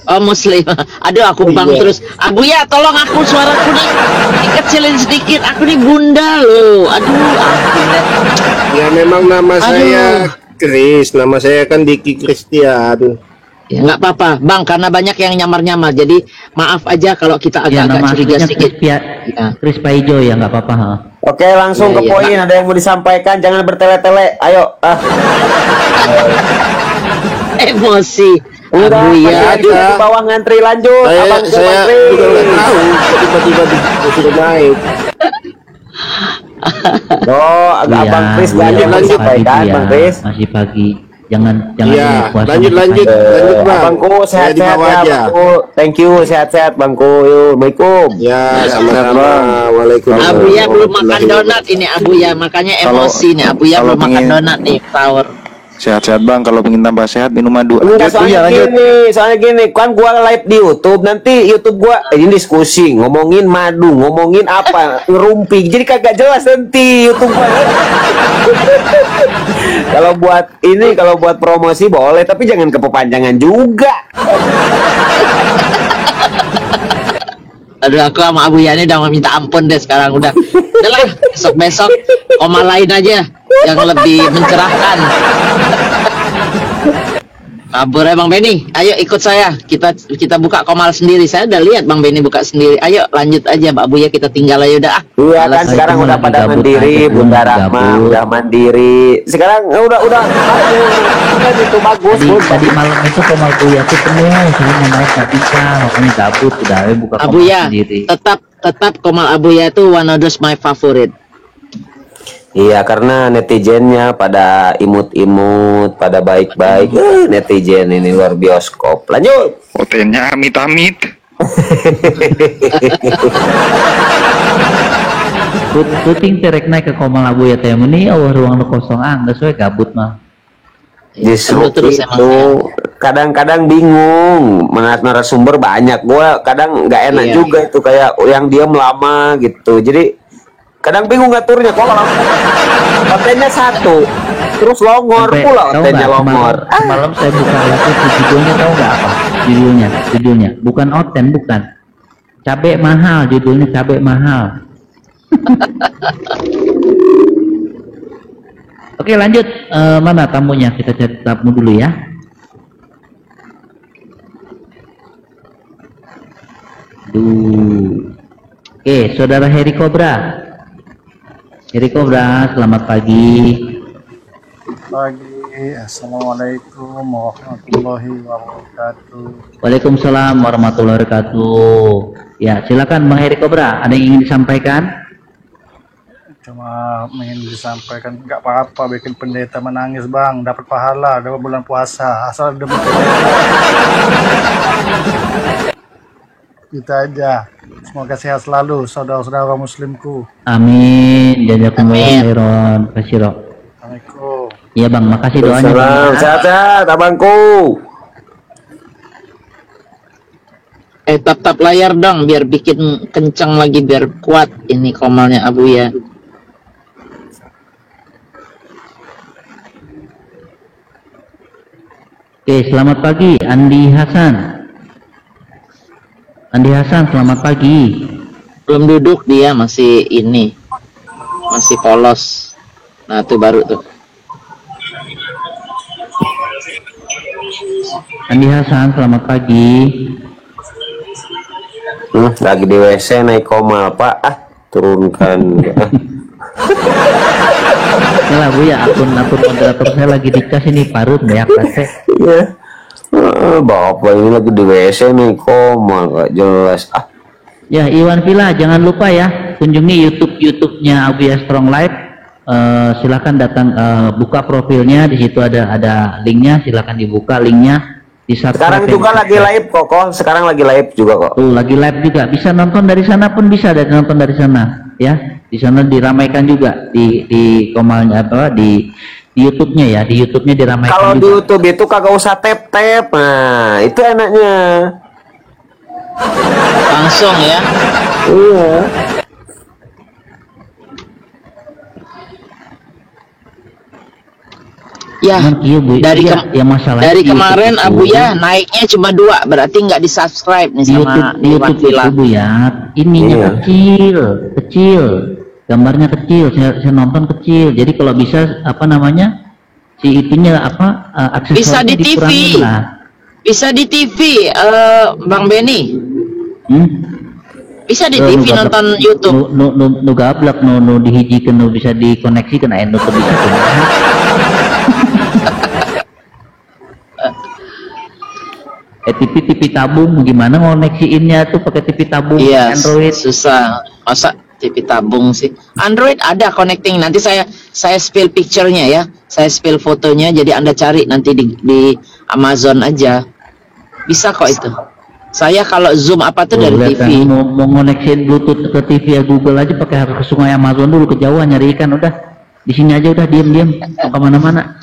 Oh, Muslim. Aduh, aku bang terus. Abu ya, tolong aku suaraku nih dikecilin sedikit. Aku nih bunda loh. Aduh, ampun deh. Ya memang nama Aduh. saya Chris. Nama saya kan Diki Christian. Ya nggak apa-apa, Bang, karena banyak yang nyamar-nyamar. Jadi maaf aja kalau kita Ya, agak-agak nama curiga aslinya sedikit. Chris Paijo ya, nggak apa-apa. Ha. Oke, langsung Iya, ke poin. iya, Ada yang mau disampaikan, jangan bertele-tele. Ayo. Emosi. Udah, Abu ya. masih ada di bawah ngantri, lanjut. Abang Saya ngantri. juga nggak tahu kok tiba-tiba sudah naik. Oh, agak Iya, Abang Chris iya, lanjut lanjut, sampaikan, ya, Bang Chris. masih pagi. Jangan Iya, puasa lanjut masih lanjut panjang. lanjut bang. Bangku Saya di sehat-sehat bawah ya aja. Bangku. Thank you sehat-sehat Bangku. Yuk, Assalamualaikum. Ya, sama-sama. Waalaikumsalam. Abuya belum makan donat ini Abuya, makanya emosi nih. Abuya kalau belum makan pengen- donat nih, Tower. Sehat-sehat bang, kalau pengen tambah sehat minum madu. Enggak, Lanjut. soalnya gini, kan gua live di YouTube, nanti YouTube gua ini diskusi, ngomongin madu, ngomongin apa, ngerumpi, jadi kagak jelas nanti YouTube gua. Kalau buat promosi boleh, tapi jangan kepanjangan juga. Aduh, aku sama Abuya ini udah mau minta ampun deh sekarang udah. Udahlah, besok-besok koma lain aja yang lebih mencerahkan. Kabur ya Bang Benny, ayo ikut saya, kita buka komal sendiri. Saya udah lihat Bang Benny buka sendiri. Ayo lanjut aja Mbak Buya, kita tinggal aja udah. Iya kan Malas. sekarang Itu udah lagi pada gabut mandiri, aja, Bunda lagi Rahma gabut. udah mandiri. Sekarang udah itu bagus. Tadi malam itu komal Buya tuh penuh, saya nggak nggak bisa, makanya gabut udah buka komal Abuya, sendiri. tetap komal Abuya itu one of those my favorite. Iya, karena netizennya pada imut-imut, pada baik-baik. Netizen ini luar bioskop. Lanjut. Hotelnya amit-amit. Puting terek naik ke komal Abuya teh ini ruang nu kosong nggak sesuai gabut mah. Justru terus itu emangnya. kadang-kadang bingung, narasumber banyak. Gua kadang nggak enak Iya. juga itu kayak yang diam lama gitu. Jadi kadang bingung ngaturnya. Kalau kontennya satu, terus longor Sampai- pula tahu kontennya nggak, longor. semalam saya buka lagi tuh judulnya, tahu nggak apa judulnya bukan oten, bukan cabai mahal, judulnya cabai mahal. Oke lanjut. Mana tamunya, kita cari tamu dulu ya. Oke, saudara Heri Cobra. Heri Cobra, selamat pagi. Pagi, assalamualaikum warahmatullahi wabarakatuh. Waalaikumsalam warahmatullahi wabarakatuh. Ya, silakan Bang Heri Cobra, ada yang ingin disampaikan? Cuma ingin disampaikan, nggak apa-apa bikin pendeta menangis bang, dapat pahala, dapat bulan puasa, asal demi kita aja. Semoga sehat selalu saudara-saudara muslimku. Amin. Jazakumullah khairan. Kasiro. Assalamualaikum. Iya Bang, makasih doanya. Bang. Salam, sehat-sehat, abangku. Tap layar dong biar bikin kencang lagi, biar kuat ini komalnya Abuya. Oke, selamat pagi Andi Hasan. Andi Hasan, selamat pagi. Belum duduk dia, masih ini, masih polos. Nah tuh baru tuh. Andi Hasan, selamat pagi. Lagi di WC naik komal, Pak. Turunkan. Yalah Bu ya, akun moderator saya lagi dikasih nih parut banyak teh. Iya. Bapak ini lagi di WC nih komal, gak jelas. Ya, Iwan Villa, jangan lupa ya kunjungi YouTube-nya Abuya Strong Life. Silakan datang, buka profilnya, di situ ada linknya, silakan dibuka linknya. Sekarang juga lagi live kok. Sekarang lagi live juga kok. Tuh, lagi live juga. Bisa nonton dari sana pun bisa, dan nonton dari sana ya. Di sana diramaikan juga di komalnya apa di YouTube-nya ya. Di YouTube-nya diramaikan. Kalau juga. di YouTube itu kagak usah tap-tap. Nah, itu enaknya. Langsung ya. Iya. Ya, Iya, Bu. dari Iya, kem- ya masalahnya dari di kemarin YouTube itu- Abuya naiknya cuma 2, berarti nggak di subscribe nih di sama YouTube, di Iwan YouTube Villa. itu Bu ya, ininya Iya. kecil, gambarnya kecil, saya nonton kecil. Jadi kalau bisa apa namanya si itunya apa aksesorisnya Bisa di TV. dikurangin lah. Bisa di TV, Bang Benny. Bisa di TV nonton YouTube. Nu gablak nu dihijikeun nu bisa dikoneksikan aya nu teu bisa kumaha. TV tabung gimana mau koneksiinnya tuh pakai TV tabung Iya, Android. susah. Masa TV tabung sih? Android ada connecting. Nanti saya saya spill picture-nya ya, saya spill fotonya, jadi Anda cari nanti di Amazon aja, bisa kok itu. Saya kalau Zoom apa tuh dari lihat TV. kan, mau koneksin Bluetooth ke TV ya Google aja pakai harus ke Sungai Amazon dulu, kejauhan nyari ikan, udah di sini aja udah diam-diam kemana-mana.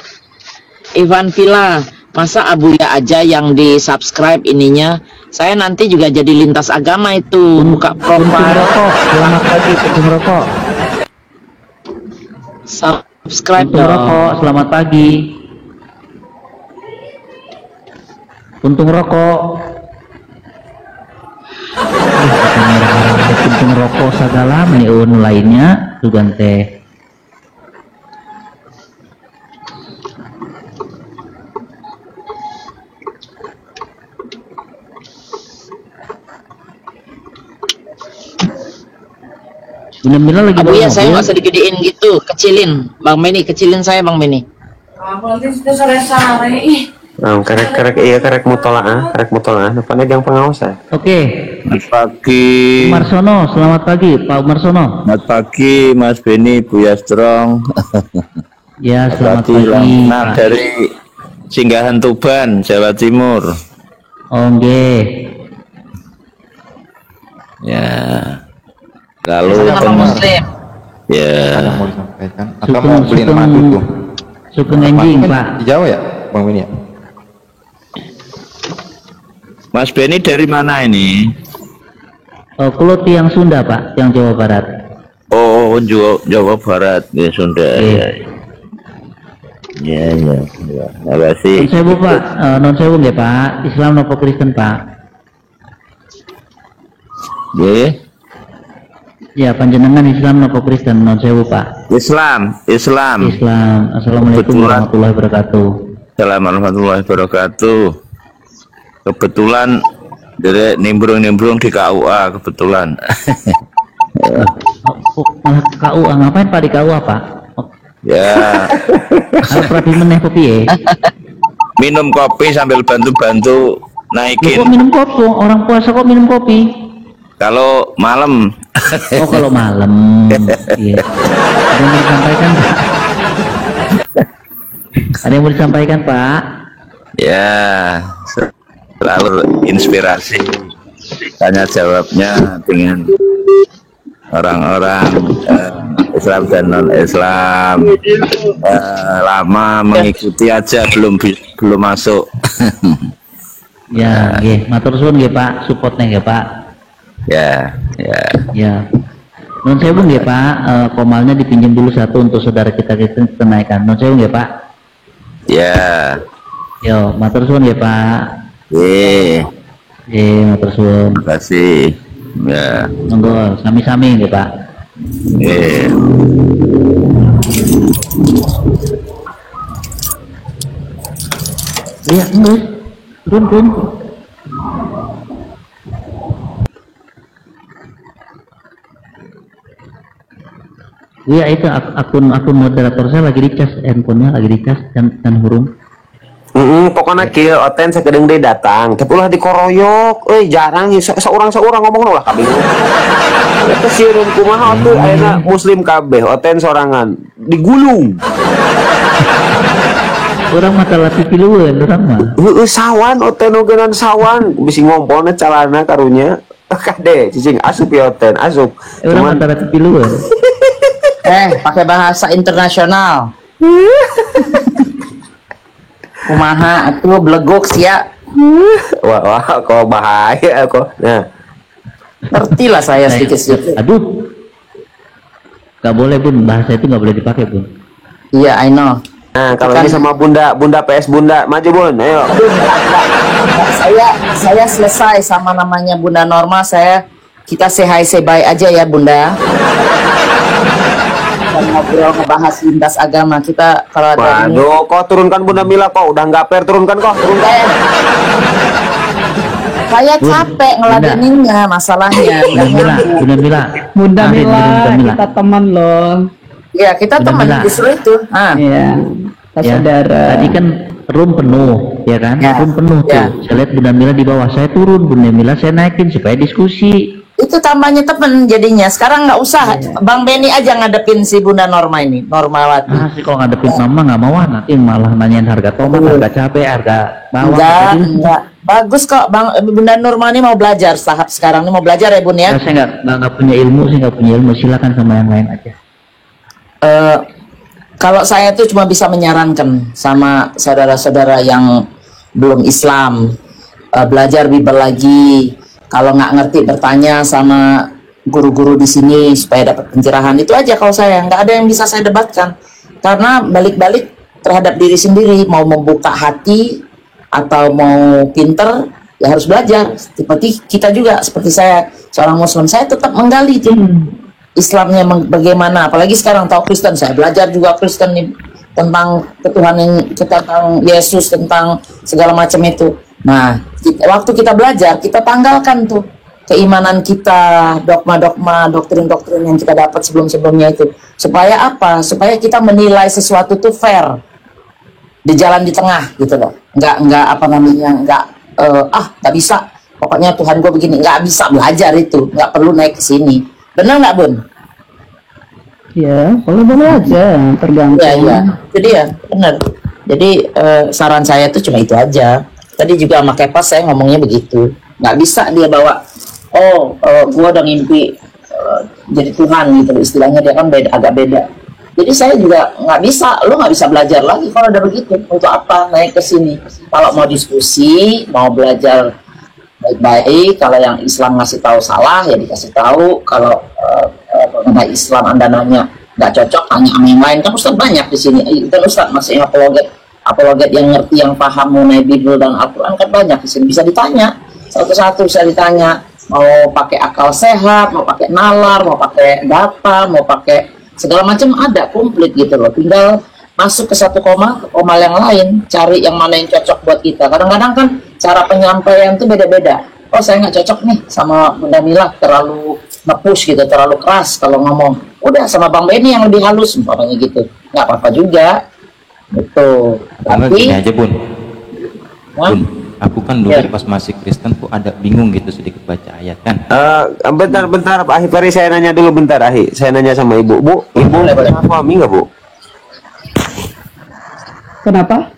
Ivan Villa, masa Abuya aja yang di subscribe ininya, saya nanti juga jadi lintas agama itu, buka profile. Selamat pagi Puntung Rokok. Subscribe Puntung dong. Rokok, selamat pagi. Puntung Rokok. Puntung Rokok segala meneun lainnya juga teh. Bener-bener lagi Abuya, bawa saya mobil. nggak usah digedein gitu, kecilin. Bang Beni, kecilin saya Bang Beni. Karek mutolaah depannya yang pengawasan. Oke. Selamat pagi. Marsono, selamat pagi Pak Marsono. Selamat pagi Mas Beni, Buya Strong. Ya, selamat pagi. Nah, Pak. dari Singgahan Tuban, Jawa Timur. Oke. Ya. Lalu Sama Muslim. ya. Mau disampaikan atau mau beliin madu tuh Sugeng anjing Kan Pak. di Jawa ya Bang Beni ya? Mas Beni dari mana ini? Oh, kulo tiang Sunda Pak, tiang Jawa Barat. Oh, Jawa Barat, ya Sunda. Oke. Ya. Terima kasih. Non sewu Pak, non sewu nggih Pak. Islam nopo Kristen Pak? Ya. Ya, panjenengan Islam nopo Kristen, non sewu Pak? Islam. Islam. Assalamualaikum Kebetulan. warahmatullahi wabarakatuh. Assalamualaikum warahmatullahi wabarakatuh. Kebetulan dari nimbrung di KUA kebetulan. Oh, malah KUA ngapain Pak di KUA Pak? Oh, Ya, rapi meneh kopi ya? minum kopi sambil bantu-bantu Kok naikin. minum kopi? Orang puasa kok minum kopi? Kalau malam. Oh, kalau malam. Iya. Ada yang mau disampaikan Pak? Ada yang mau disampaikan Pak? Ya, selalu inspirasi. Tanya jawabnya dengan orang-orang Islam dan non-Islam. Lama mengikuti aja belum masuk. Ya, nggih, matur suwun nggih Pak, supportnya nggih Pak. Ya. Ya. Non sewu nggih Pak, komalnya dipinjam dulu satu untuk saudara kita naikkan. Non sewu nggih Pak. Ya. Yo, matur suwun nggih Pak. Matur suwun. Terima kasih. Ya. Monggo sami-sami nggih Pak. Iya, nggih. Turun. Iya, itu akun moderator saya lagi dicas, handphonenya lagi dicas dan hurung. Pokoknya kieu oten sakedeng deui datang, tapi ulah dikoroyok, jarang seorang ngomong ulah kabeh. Eta sieun kumaha atuh ayeuna muslim kabeh, oten sorangan digulung. Orang mata latih pilueun urang mah. Heueuh sawan oten ogenan sawan, bisi ngompolna calana karunya. Kade cicing asup ya oten, asup. Orang mata latih pilueun. Pakai bahasa internasional. Kumaha atuh belegok sia. Wah, kok bahaya kok. Nah, Ngerti lah saya sedikit-sedikit. Aduh. Gak boleh Bun, bahasa itu gak boleh dipakai Bun. Iya, I know. nah kalau ini sama Bunda PS Bunda, maju Bun, ayo. Saya selesai sama namanya Bunda Norma. Kita say hi say bye aja ya Bunda. Kita ngobrol ngebahas lintas agama kita kalau ada ini. Waduh, kok turunkan Bunda Mila kok udah nggak fair, turunkan. Saya capek ngeladeninnya masalahnya. Bunda Mila. Bunda Arin, Mila, Bunda Mila. kita teman loh. Ya, kita Bunda teman Mila. justru itu. Iya, kita Ya, saudara. tadi kan room penuh, ya kan? Ya, Room penuh ya. tuh. Saya lihat Bunda Mila di bawah, saya turun, Bunda Mila saya naikin supaya diskusi. itu tambahnya temen jadinya. Sekarang nggak usah, Bang Benny aja ngadepin si Bunda Norma ini, Normawati. Ah sih kalau ngadepin mama nggak mau nanti malah nanyain harga tomat, harga cabai, harga bawang. Enggak. Bagus kok, Bunda Norma ini mau belajar tahap sekarang ini mau belajar ya Bun ya. Saya nggak punya ilmu, silakan sama yang lain aja. Kalau saya tuh cuma bisa menyarankan sama saudara-saudara yang belum Islam, belajar Bible lagi. Kalau nggak ngerti bertanya sama guru-guru di sini supaya dapat pencerahan. Itu aja kalau saya, nggak ada yang bisa saya debatkan. Karena balik-balik terhadap diri sendiri, mau membuka hati atau mau pinter, ya harus belajar. Seperti kita juga, seperti saya seorang Muslim, saya tetap menggali Islamnya bagaimana. Apalagi sekarang tahu Kristen, saya belajar juga Kristen nih, tentang ketuhanan, tentang Yesus, tentang segala macam itu. Nah, waktu kita belajar, kita tanggalkan tuh keimanan kita, dogma-dogma, doktrin-doktrin yang kita dapat sebelum-sebelumnya itu. Supaya apa? Supaya kita menilai sesuatu tuh fair, di jalan di tengah gitu loh. Nggak apa namanya, nggak bisa. Pokoknya Tuhan gue begini, nggak bisa belajar itu, nggak perlu naik ke sini. Benar nggak Bun? Ya, kalau boleh aja, tergantung. Iya. Jadi ya, benar. Jadi saran saya tuh cuma itu aja. Tadi juga sama Kepas saya ngomongnya begitu. Nggak bisa dia bawa, gua udah ngimpi jadi Tuhan gitu. Istilahnya dia kan agak beda. Jadi saya juga nggak bisa, lo nggak bisa belajar lagi kalau udah begitu. Untuk apa naik ke sini? Kalau mau diskusi, mau belajar baik-baik, kalau yang Islam ngasih tahu salah ya dikasih tahu. Kalau mengenai Islam Anda nanya nggak cocok, tanya sama yang lain. Kan Ustaz banyak di sini. Kan Ustaz masih apologet yang ngerti, yang paham mengenai Bible dan Al-Quran kan banyak di sini. Bisa ditanya satu-satu, bisa ditanya. Mau pakai akal sehat, mau pakai nalar, mau pakai data, mau pakai segala macam ada komplit gitu loh. Tinggal masuk ke satu koma yang lain, cari yang mana yang cocok buat kita. Kadang-kadang kan cara penyampaian itu beda-beda. Oh saya nggak cocok nih sama Bunda Mila, terlalu nge-push gitu, terlalu keras kalau ngomong. Udah sama Bang Benny yang lebih halus, umpamanya gitu. Nggak apa-apa juga. Gitu. Tapi gini aja Bun. Bun, aku kan dulu pas masih Kristen tuh ada bingung gitu sedikit baca ayat kan. Bentar Pak Ahi, Peri saya nanya dulu bentar Ahi. Saya nanya sama Ibu. Bu, Ibu punya suami nggak Bu? Kenapa?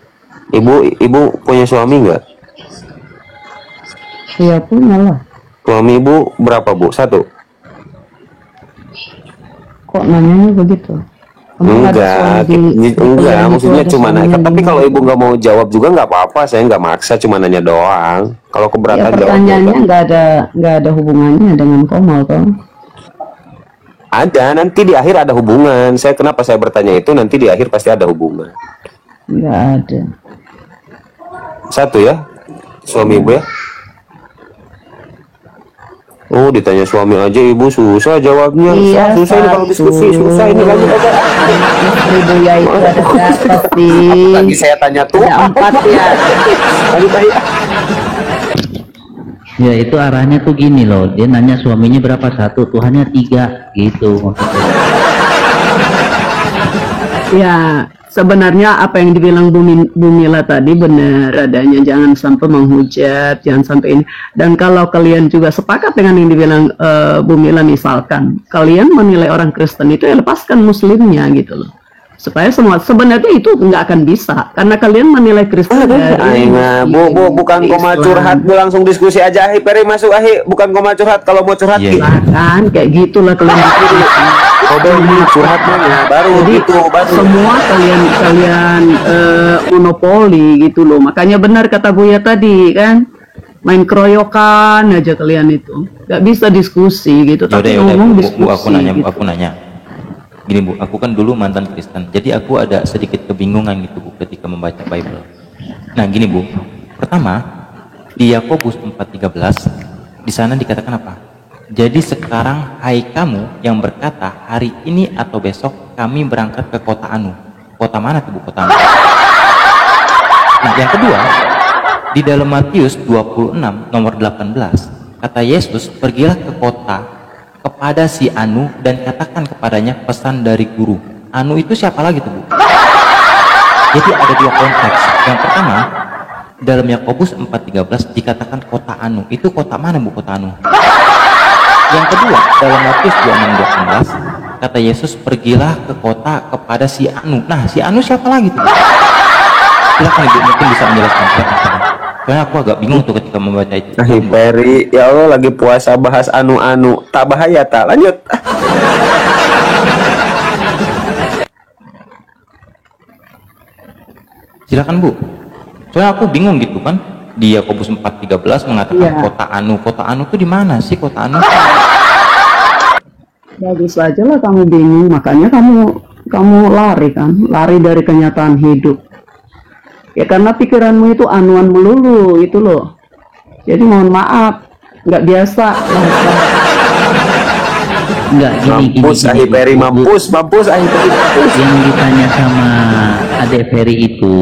Ibu punya suami nggak? Ya punya lah. Suami Ibu berapa Bu? Satu? Kok nanyanya begitu? Enggak, maksudnya cuma nanya. Tapi kalau Ibu nggak mau jawab juga nggak apa-apa, saya nggak maksa, cuma nanya doang. Kalau keberatan ya, pertanyaannya nggak ada hubungannya dengan Komal toh. Ada, nanti di akhir ada hubungan. Kenapa saya bertanya itu, nanti di akhir pasti ada hubungan. Nggak ada. Satu ya, suami Ibu ya. Oh, ditanya suami aja Ibu susah jawabnya. Iya, susah ini kalau diskusi, susah ini lanjut aja. Ibu ya itu ada berapa sih? Lagi saya tanya tuh. Ada 4 ya. Lanjut aja. Ya itu arahnya tuh gini loh, dia nanya suaminya berapa, 1, Tuhannya 3 gitu maksudnya. Ya sebenarnya apa yang dibilang Bu Mila tadi benar adanya, jangan sampai menghujat, jangan sampai ini. Dan kalau kalian juga sepakat dengan yang dibilang Bu Mila, misalkan kalian menilai orang Kristen itu ya lepaskan Muslimnya gitu loh, supaya semua sebenarnya itu nggak akan bisa karena kalian menilai Kristen dari Bu bukan koma curhat, Bu langsung diskusi aja. Ahi Peri masuk Ahi, bukan koma curhat. Kalau mau curhat kan kayak gitulah kalian curhat mana baru jadi, gitu baru semua kalian monopoli gitu loh. Makanya benar kata Buya tadi kan, main keroyokan aja kalian itu, nggak bisa diskusi gitu. Tapi ngomong diskusi Bu, aku nanya, gitu. Bu, aku nanya gini Bu, aku kan dulu mantan Kristen, jadi aku ada sedikit kebingungan gitu Bu ketika membaca Bible. Nah gini Bu, pertama di Yakobus 4:13 di sana dikatakan apa? Jadi sekarang hai kamu yang berkata hari ini atau besok kami berangkat ke kota Anu. Kota mana tuh Bu, kota Anu? Nah yang kedua di dalam Matius 26 nomor 18 kata Yesus, pergilah ke kota kepada si Anu dan katakan kepadanya pesan dari guru. Anu itu siapa lagi tuh Bu? Jadi ada 2 konteks. Yang pertama dalam Yakobus 4:13 dikatakan kota Anu. Itu kota mana Bu, kota Anu? Yang kedua, dalam Matius 26:18 kata Yesus, pergilah ke kota kepada si Anu. Nah, si Anu siapa lagi tuh? Silakan Ibu, mungkin bisa menjelaskan. Karena aku agak bingung tuh ketika membaca itu. Nah, Peri, ya Allah lagi puasa bahas anu-anu, tak bahaya tak? Lanjut. Silakan Bu. Soalnya aku bingung gitu kan. Di Yakobus 4:13 mengatakan kota anu tuh di mana sih kota anu? Bagus aja lah kamu bingung, makanya kamu lari kan, lari dari kenyataan hidup. Ya karena pikiranmu itu anuan melulu itu loh. Jadi mohon maaf, nggak biasa. Enggak, mampus Ahi Peri, mampus Ahi Peri. Yang ditanya sama Adek Ferry itu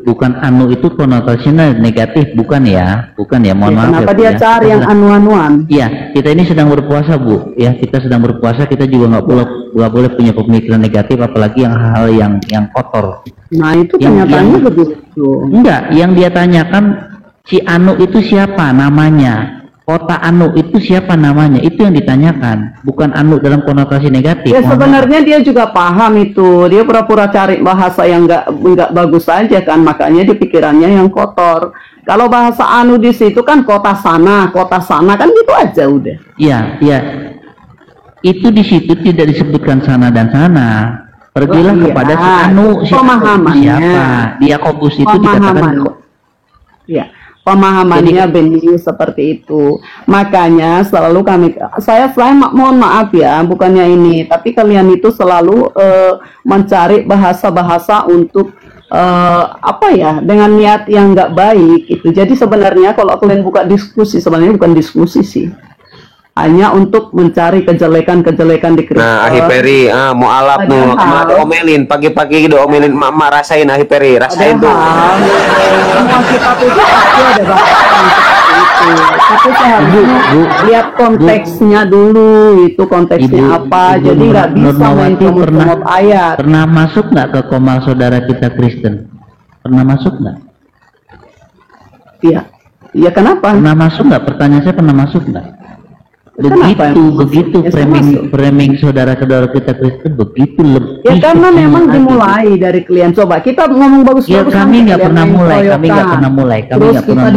bukan anu, itu konotasinya negatif, bukan ya, mohon maaf. Kenapa ya, dia ya. cari yang anu-anuan? Iya, kita ini sedang berpuasa Bu, ya kita sedang berpuasa, kita juga nggak boleh punya pemikiran negatif, apalagi yang hal yang kotor. Nah itu kenyataannya begitu. Enggak, yang dia tanyakan si anu itu siapa namanya? Kota anu itu siapa namanya? Itu yang ditanyakan, bukan anu dalam konotasi negatif. Ya sebenarnya dia juga paham itu, dia pura-pura cari bahasa yang nggak bagus saja kan, makanya dia pikirannya yang kotor. Kalau bahasa anu di situ kan kota sana kan gitu aja udah. Iya, iya. Itu di situ tidak disebutkan sana dan sana. Pergilah kepada si anu, siapa? Di Yakobus itu dikatakan. Ya. Pemahamannya benih seperti itu, makanya selalu saya mohon maaf ya, bukannya ini, tapi kalian itu selalu mencari bahasa-bahasa untuk apa ya, dengan niat yang nggak baik itu. Jadi sebenarnya kalau kalian buka diskusi, sebenarnya bukan diskusi sih, hanya untuk mencari kejelekan-kejelekan di Kristen. Nah, Ahi Peri, mau alap nu, diomelin pagi-pagi diomelin, mak rasain Ahi Peri, rasain tuh. Semua kitab itu pasti ada bahasa yang seperti itu. Tapi seharusnya lihat konteksnya dulu, itu konteksnya apa. Jadi nggak bisa main comot ayat. Pernah masuk nggak ke komal saudara kita Kristen? Pernah masuk nggak? Iya. Iya kenapa? Pernah masuk nggak? Pertanyaan saya, pernah masuk nggak? Begitu framing saudara-saudara kita Kristen begitu lebih. Ya karena memang dimulai dari kalian. Coba kita ngomong bagus-bagus. Ya kami nggak pernah mulai, Terus kita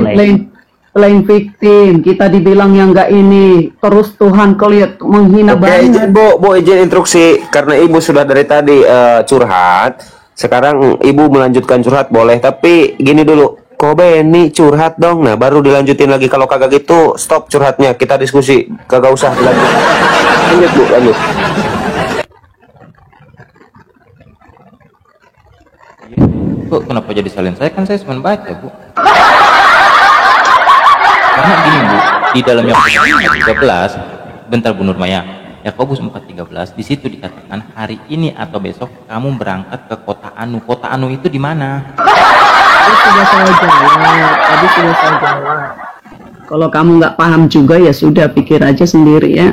playing victim, kita dibilang yang nggak ini, terus Tuhan kelihat menghina banget. Bu izin instruksi, karena ibu sudah dari tadi curhat. Sekarang ibu melanjutkan curhat boleh, tapi gini dulu. Kobe ini curhat dong, nah baru dilanjutin lagi. Kalau kagak gitu stop curhatnya, kita diskusi, kagak usah dilanjut. Lanjut Bu, lanjut. Kok kenapa jadi salin saya? Kan saya cuma baca Bu. Karena gini Bu, di dalam Yakobus 13, bentar Bu Nurmaya, Yakobus 4:13 di situ dikatakan hari ini atau besok kamu berangkat ke kota anu. Kota anu itu di mana? Sudah saya jawab. Kalau kamu nggak paham juga ya sudah, pikir aja sendiri ya.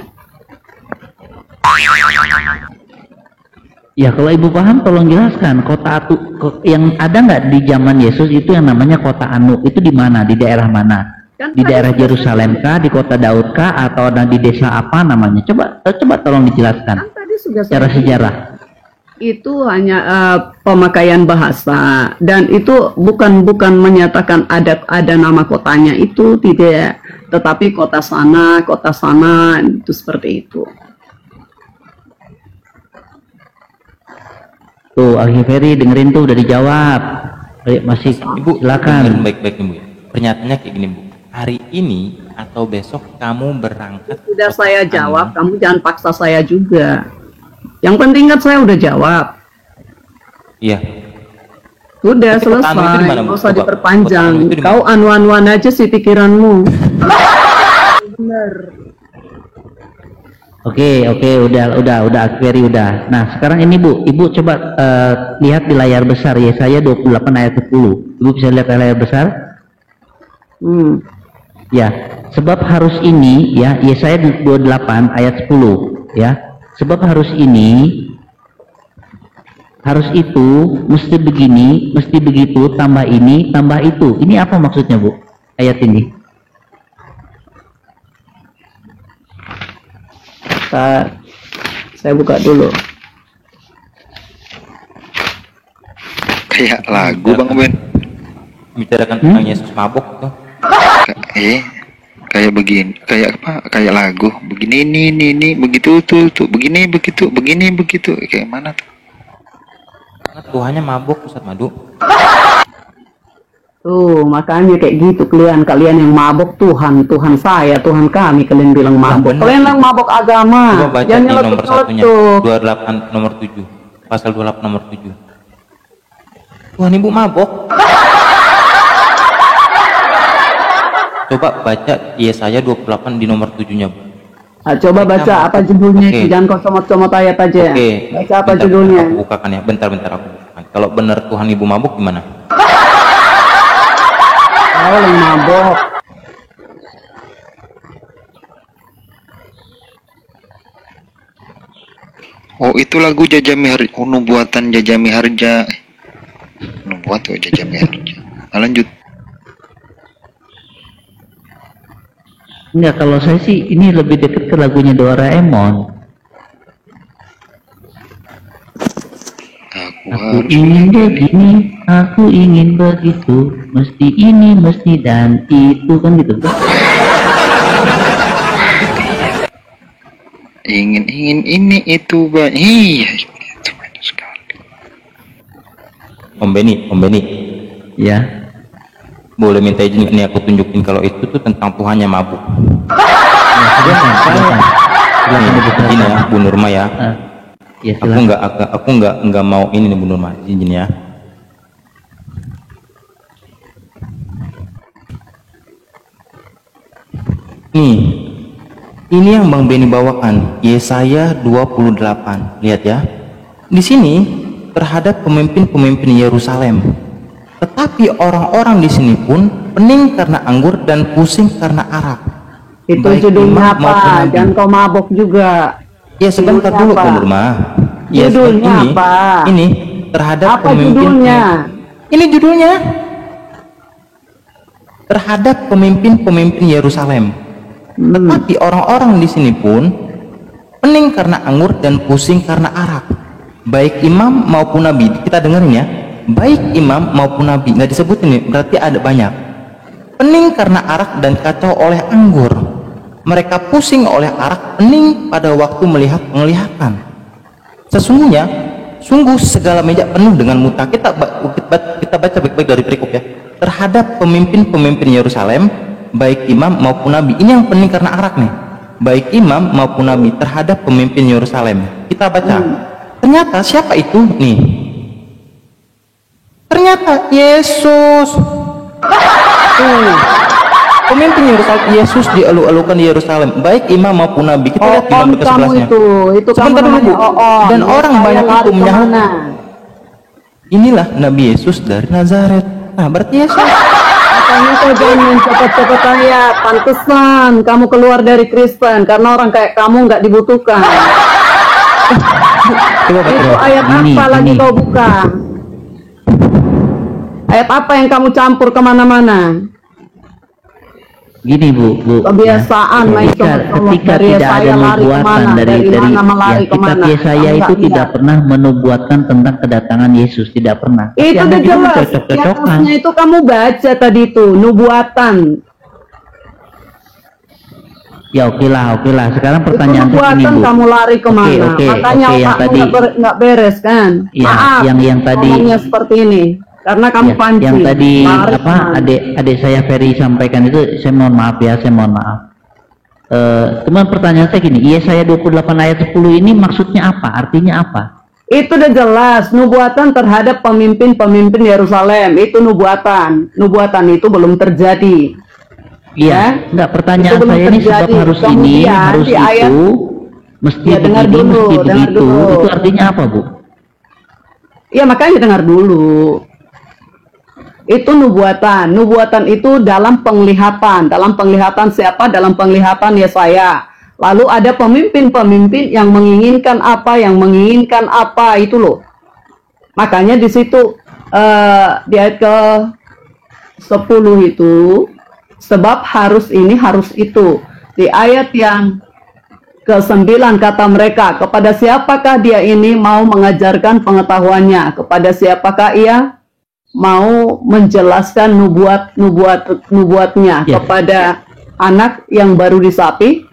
Ya kalau ibu paham tolong jelaskan, kota atu yang ada nggak di zaman Yesus itu yang namanya kota anu itu di mana, di daerah mana? Di daerah Yerusalem kah, di kota Daud kah, atau di desa apa namanya? Coba tolong dijelaskan secara sejarah. Itu hanya pemakaian bahasa, dan itu bukan menyatakan ada nama kotanya, itu tidak, tetapi kota sana itu seperti itu. Tuh Ahi Ferry dengerin tuh, udah dijawab. Masih Ibu silakan. Baik-baik Bu. Pernyataannya kayak gini Bu. Hari ini atau besok kamu berangkat. Sudah saya jawab, kamu jangan paksa saya juga. Yang penting kan saya udah jawab. Iya. Udah selesai, nggak usah diperpanjang. Kau anu-anuan aja sih pikiranmu. Bener. Oke, udah Akhiri udah. Nah, sekarang ini Bu, Ibu coba lihat di layar besar Yesaya 28 ayat 10. Ibu bisa lihat di layar besar? Ya, sebab harus ini ya, Yesaya 28 ayat 10 ya. Sebab harus ini, harus itu, mesti begini, mesti begitu, tambah ini, tambah itu. Ini apa maksudnya Bu? Ayat ini. Bentar. Saya buka dulu. Kayak lagu Bang Ben. Bicarakan tentang Yesus mabok tuh. Kayak begini, kayak apa? Kayak lagu. Begini ini, begitu tuh, begini begitu, begini begitu. Kayak mana tuh? Karena Tuhannya mabok, Ustaz Madu. Tuh, makanya kayak gitu kalian yang mabok Tuhan saya, Tuhan kami, kalian bilang mabok. Kalian yang mabok agama. Coba baca Jangan di nomor nyeletuk-nyeletuk. satunya, 28 nomor 7. Pasal 28 nomor 7. Tuhan Ibu mabok. Coba baca Yesaya 28 di nomor 7-nya, Bu. Coba baca apa judulnya itu, jangan kau comot-comot ayat aja. Baca apa judulnya? Aku bukakan ya, bentar aku bukakan. Kalau benar Tuhan Ibu mabuk gimana? Kau yang mabok. Oh, itu lagu Jajami Harja. Oh, nubuatan Jajami Harja. Nubuat tuh Jajami Harja. Lanjut. Enggak, kalau saya sih ini lebih dekat ke lagunya Doraemon. Aku ingin begini, aku ingin begitu, mesti ini, mesti dan itu, kan gitu. Ingin ini itu iya itu banyak sekali. Om Beni. Ya. Boleh minta izin ini aku tunjukin kalau itu tuh tentang Tuhannya mabuk. Ini ya, Bu Nurma ya. Ya, aku nggak mau ini nih Bu Nurma, izin ya. Ini yang Bang Beni bawakan, Yesaya 28. Lihat ya. Di sini terhadap pemimpin-pemimpin Yerusalem. Tetapi orang-orang di sini pun pening karena anggur dan pusing karena arak. Itu judulnya apa? Dan kau mabok juga. Ya sebentar dulu Bu Nurma. Ya, judulnya apa? Ini terhadap apa judulnya? Ini judulnya terhadap pemimpin-pemimpin Yerusalem. Tetapi orang-orang di sini pun pening karena anggur dan pusing karena arak. Baik imam maupun nabi. Kita dengerin ya. Baik imam maupun nabi. Nggak disebut ini, berarti ada banyak. Pening karena arak dan kacau oleh anggur. Mereka pusing oleh arak, pening pada waktu melihat penglihatan. Sesungguhnya, sungguh segala meja penuh dengan muta. Kita baca baik-baik dari perikop ya. Terhadap pemimpin-pemimpin Yerusalem, baik imam maupun nabi. Ini yang pening karena arak nih. Baik imam maupun nabi terhadap pemimpin Yerusalem. Kita baca. Ternyata siapa itu? Nih. Ternyata Yesus. Pemimpin Yerusalem, Yesus dielu-elukan di Yerusalem, baik imam maupun nabi. Kita lihat di bab ke-11-nya. Sebentar dulu Bu. Dan orang banyak itu menyahut. Inilah Nabi Yesus dari Nazaret. Nah, berarti Yesus. Makanya kau jangan cepet-cepet ayat. Pantesan kamu keluar dari Kristen karena orang kayak kamu nggak dibutuhkan. Itu ayat apa lagi kau buka? Ayat apa yang kamu campur kemana-mana? Gini Bu, kebiasaan main ketika tidak ada nubuatan dari kitab Yesaya itu tidak pernah menubuatkan tentang kedatangan Yesus, tidak pernah. Itu udah jelas. Yang itu kamu baca tadi itu nubuatan. Ya oke lah. Sekarang pertanyaan begini Bu. Kamu lari kemana? Makanya yang tadi nggak beres kan? Ya, maaf. Yang tadi seperti ini. Karena kamu pancing. Yang tadi adik saya Ferry sampaikan itu, saya mohon maaf. Cuman pertanyaan saya gini, Yesaya 28 ayat 10 ini maksudnya apa? Artinya apa? Itu udah jelas, nubuatan terhadap pemimpin-pemimpin Yerusalem. Itu nubuatan. Nubuatan itu belum terjadi. Iya, enggak, pertanyaan saya ini sebab harus ini, harus itu, mesti begini, mesti begitu. Itu artinya apa, Bu? Iya, makanya dengar dulu. Itu nubuatan. Nubuatan itu dalam penglihatan. Dalam penglihatan siapa? Dalam penglihatan Yesaya. Lalu ada pemimpin-pemimpin yang menginginkan apa, itu loh. Makanya di situ di ayat ke-10 itu, sebab harus ini, harus itu. Di ayat yang Ke-9 kata mereka, kepada siapakah dia ini mau mengajarkan pengetahuannya? Kepada siapakah ia mau menjelaskan nubuatnya? Kepada anak yang baru disapi,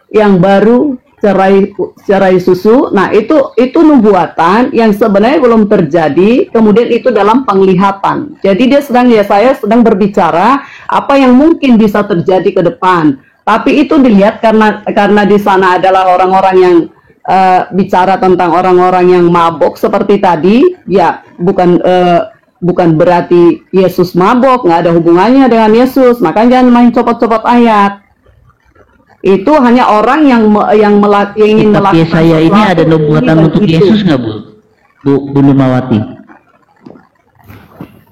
yang baru cerai susu. Nah, itu nubuatan yang sebenarnya belum terjadi, kemudian itu dalam penglihatan. Jadi Yesaya sedang berbicara apa yang mungkin bisa terjadi ke depan. Tapi itu dilihat karena di sana adalah orang-orang yang bicara tentang orang-orang yang mabok seperti tadi, ya bukan berarti Yesus mabok, nggak ada hubungannya dengan Yesus. Makanya jangan main copot-copot ayat. Itu hanya orang yang ingin melakukan Yesaya ini ada nubuatan untuk Yesus nggak, Bu Lumawati?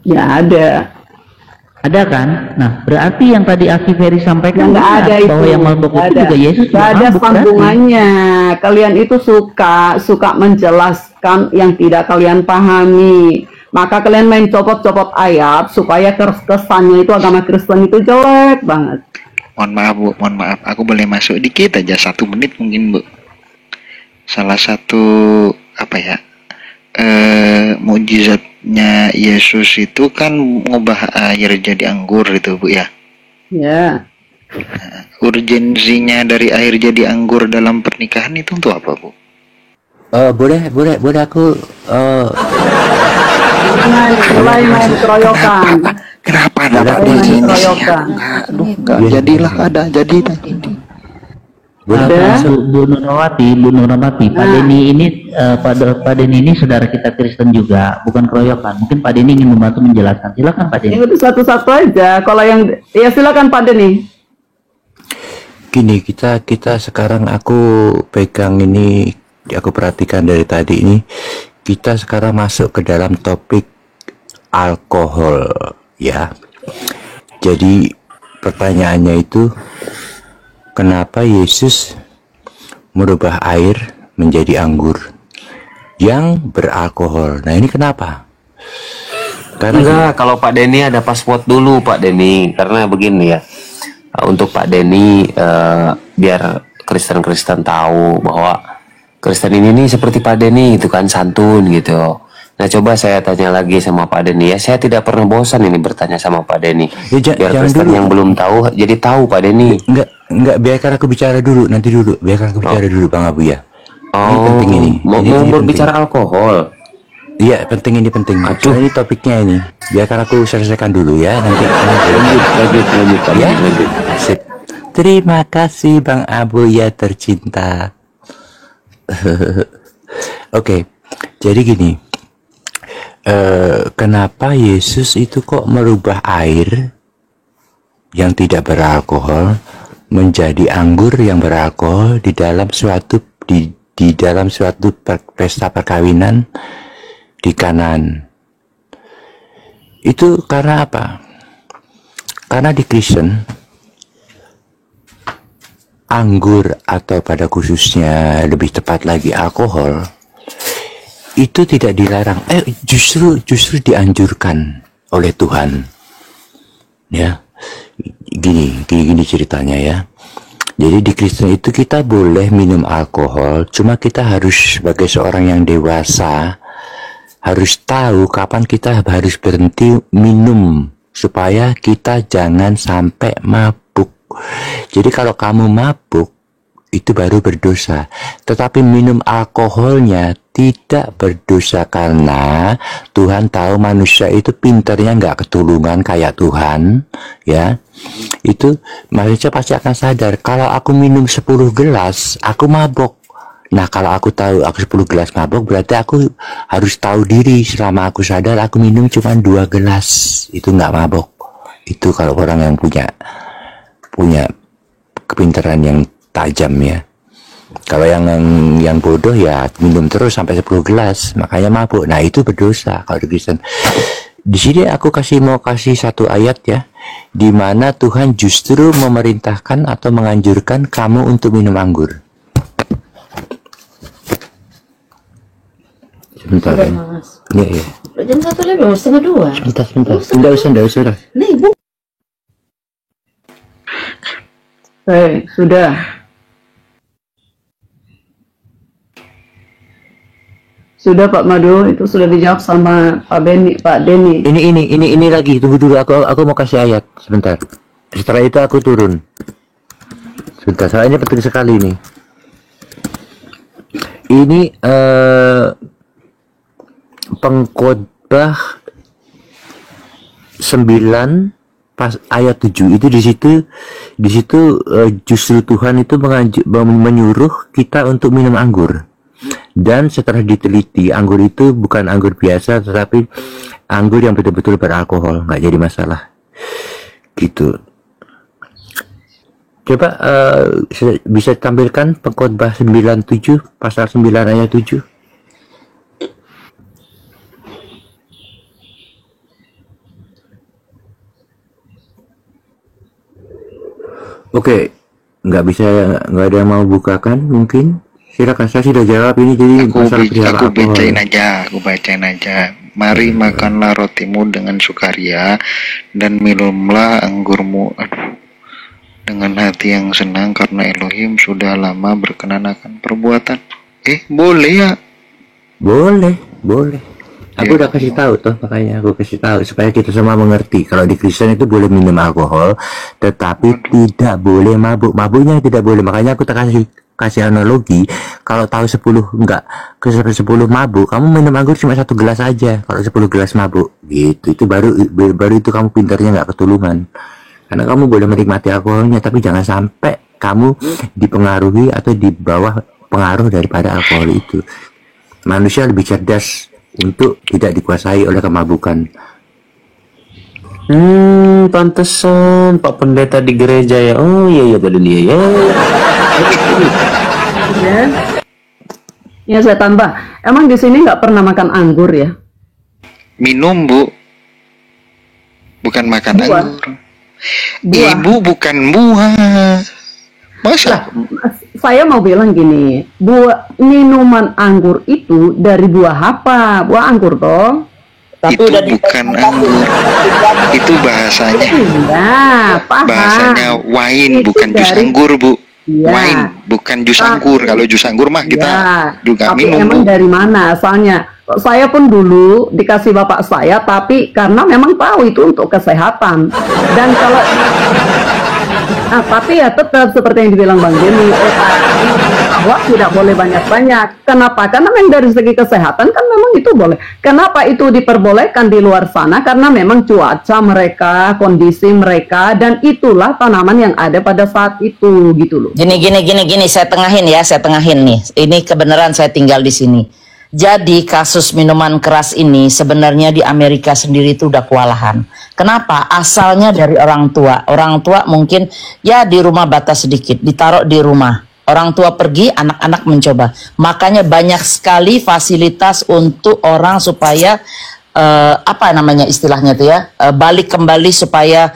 Ya ada. Ada kan? Nah, berarti yang tadi Aki Ferry sampaikan nggak ada itu. bahwa yang mabuk itu juga Yesus. Nggak ada sambungannya. Kalian itu suka menjelaskan yang tidak kalian pahami. Maka kalian main copot-copot ayat supaya kesannya itu agama Kristen itu jelek banget. Mohon maaf Bu, mohon maaf. Aku boleh masuk dikit aja, 1 menit mungkin Bu. Salah satu mukjizatnya Yesus itu kan mengubah air jadi anggur itu Bu ya. Ya. Urgensinya dari air jadi anggur dalam pernikahan itu untuk apa Bu? Boleh aku mulai main keroyokan. Kenapa ada di sini sih? Enggak jadilah ada jadi. Bu Nurmawati, Pak Denny ini Pak Denny ini saudara kita Kristen juga, bukan keroyokan. Mungkin Pak Denny ingin membantu menjelaskan. Silakan Pak Denny. Itu satu-satu aja. Kalau yang ya silakan Pak Denny. Gini, kita sekarang aku pegang ini, aku perhatikan dari tadi ini, kita sekarang masuk ke dalam topik alkohol, ya. Jadi pertanyaannya itu, kenapa Yesus merubah air menjadi anggur yang beralkohol? Nah, ini kenapa? Karena kalau Pak Denny ada password dulu Pak Denny, karena begini ya, untuk Pak Denny biar Kristen-Kristen tahu bahwa Kristen ini nih seperti Pak Denny itu kan santun gitu. Nah, coba saya tanya lagi sama Pak Denny ya. Saya tidak pernah bosan ini bertanya sama Pak Denny. Ya, biar Kristen dulu yang belum tahu jadi tahu Pak Denny. Enggak, biarkan aku bicara dulu, biarkan aku bicara dulu Bang Abu ya. Ini penting ini. Mau berbicara alkohol. Iya, penting. Ini topiknya ini. Biarkan aku selesaikan dulu ya. Nanti lanjut. Ya. Sip. Terima kasih Bang Abu ya tercinta. Oke. Jadi gini. Kenapa Yesus itu kok merubah air yang tidak beralkohol menjadi anggur yang beralkohol di dalam suatu pesta perkawinan di Kanaan? Itu karena apa? Karena di Kristen anggur atau pada khususnya lebih tepat lagi alkohol itu tidak dilarang, justru dianjurkan oleh Tuhan. Ya, gini ceritanya ya. Jadi di Kristen itu kita boleh minum alkohol, cuma kita harus sebagai seorang yang dewasa harus tahu kapan kita harus berhenti minum supaya kita jangan sampai mabuk. Jadi kalau kamu mabuk itu baru berdosa, tetapi minum alkoholnya tidak berdosa karena Tuhan tahu manusia itu pinternya nggak ketulungan kayak Tuhan, ya. Itu manusia pasti akan sadar kalau aku minum 10 gelas aku mabok. Nah, kalau aku tahu aku 10 gelas mabok, berarti aku harus tahu diri selama aku sadar aku minum cuma 2 gelas itu nggak mabok. Itu kalau orang yang punya kepintaran yang tajam ya. Kalau yang bodoh ya minum terus sampai 10 gelas, makanya mabuk. Nah, itu berdosa kalau di Kristen. Di sini aku mau kasih satu ayat ya, di mana Tuhan justru memerintahkan atau menganjurkan kamu untuk minum anggur. Sebentar ya. Iya. Jam 1 lagi, setengah 2. Sebentar. Enggak usah. Nih, Bu. Sudah. Sudah Pak Madu, itu sudah dijawab sama Pak Denny. Ini lagi, tunggu dulu, aku mau kasih ayat sebentar. Setelah itu aku turun. Sebentar, soalnya penting sekali ini. Ini Pengkhotbah 9 pas ayat 7 itu di situ justru Tuhan itu menyuruh kita untuk minum anggur. Dan setelah diteliti, anggur itu bukan anggur biasa, tetapi anggur yang betul-betul beralkohol, nggak jadi masalah. Gitu. Coba bisa tampilkan Pengkhotbah 9:7, pasal 9 ayat 7. Oke, nggak ada yang mau bukakan mungkin? Silakan, saya sudah jawab ini, jadi aku bacain aja. Mari makanlah rotimu dengan sukaria dan minumlah anggurmu dengan hati yang senang, karena Elohim sudah lama berkenan akan perbuatan. Boleh ya? Boleh. Aku udah kasih tahu toh, makanya aku kasih tahu supaya kita semua mengerti. Kalau di Kristen itu boleh minum alkohol, tetapi tidak boleh mabuk. Mabuknya tidak boleh. Makanya aku kasih analogi. Kalau tahu 10 mabuk, kamu minum anggur cuma 1 gelas aja. Kalau 10 gelas mabuk, gitu. Itu baru itu kamu pintarnya nggak ketulungan. Karena kamu boleh menikmati alkoholnya, tapi jangan sampai kamu dipengaruhi atau di bawah pengaruh daripada alkohol itu. Manusia lebih cerdas untuk tidak dikuasai oleh kemabukan. Pantesan Pak Pendeta di gereja ya. Oh iya tadi dia ya. Ya saya tambah. Emang di sini nggak pernah makan anggur ya? Minum, Bu. Bukan makan anggur. Ibu bukan buah. Masa? Saya mau bilang gini, minuman anggur itu dari buah apa? Buah anggur toh? Itu bukan anggur. Itu bahasanya. Bahasanya wine, bukan jus anggur, Bu. Wine, bukan jus anggur. Kalau jus anggur mah kita juga minum, emang Bu. dari mana asalnya? Saya pun dulu dikasih bapak saya, tapi karena memang tahu itu untuk kesehatan. Dan kalau tapi ya tetap seperti yang dibilang Bang Denny, bahwa tidak boleh banyak-banyak. Kenapa? Karena memang dari segi kesehatan kan memang itu boleh. Kenapa itu diperbolehkan di luar sana? Karena memang cuaca mereka, kondisi mereka, dan itulah tanaman yang ada pada saat itu, gitu loh. Gini, saya tengahin nih. Ini kebenaran, saya tinggal di sini. Jadi kasus minuman keras ini sebenarnya di Amerika sendiri itu udah kewalahan. Kenapa? Asalnya dari orang tua. Orang tua mungkin ya di rumah batas sedikit, ditaruh di rumah. Orang tua pergi, anak-anak mencoba. Makanya banyak sekali fasilitas untuk orang supaya apa namanya istilahnya itu ya, balik kembali supaya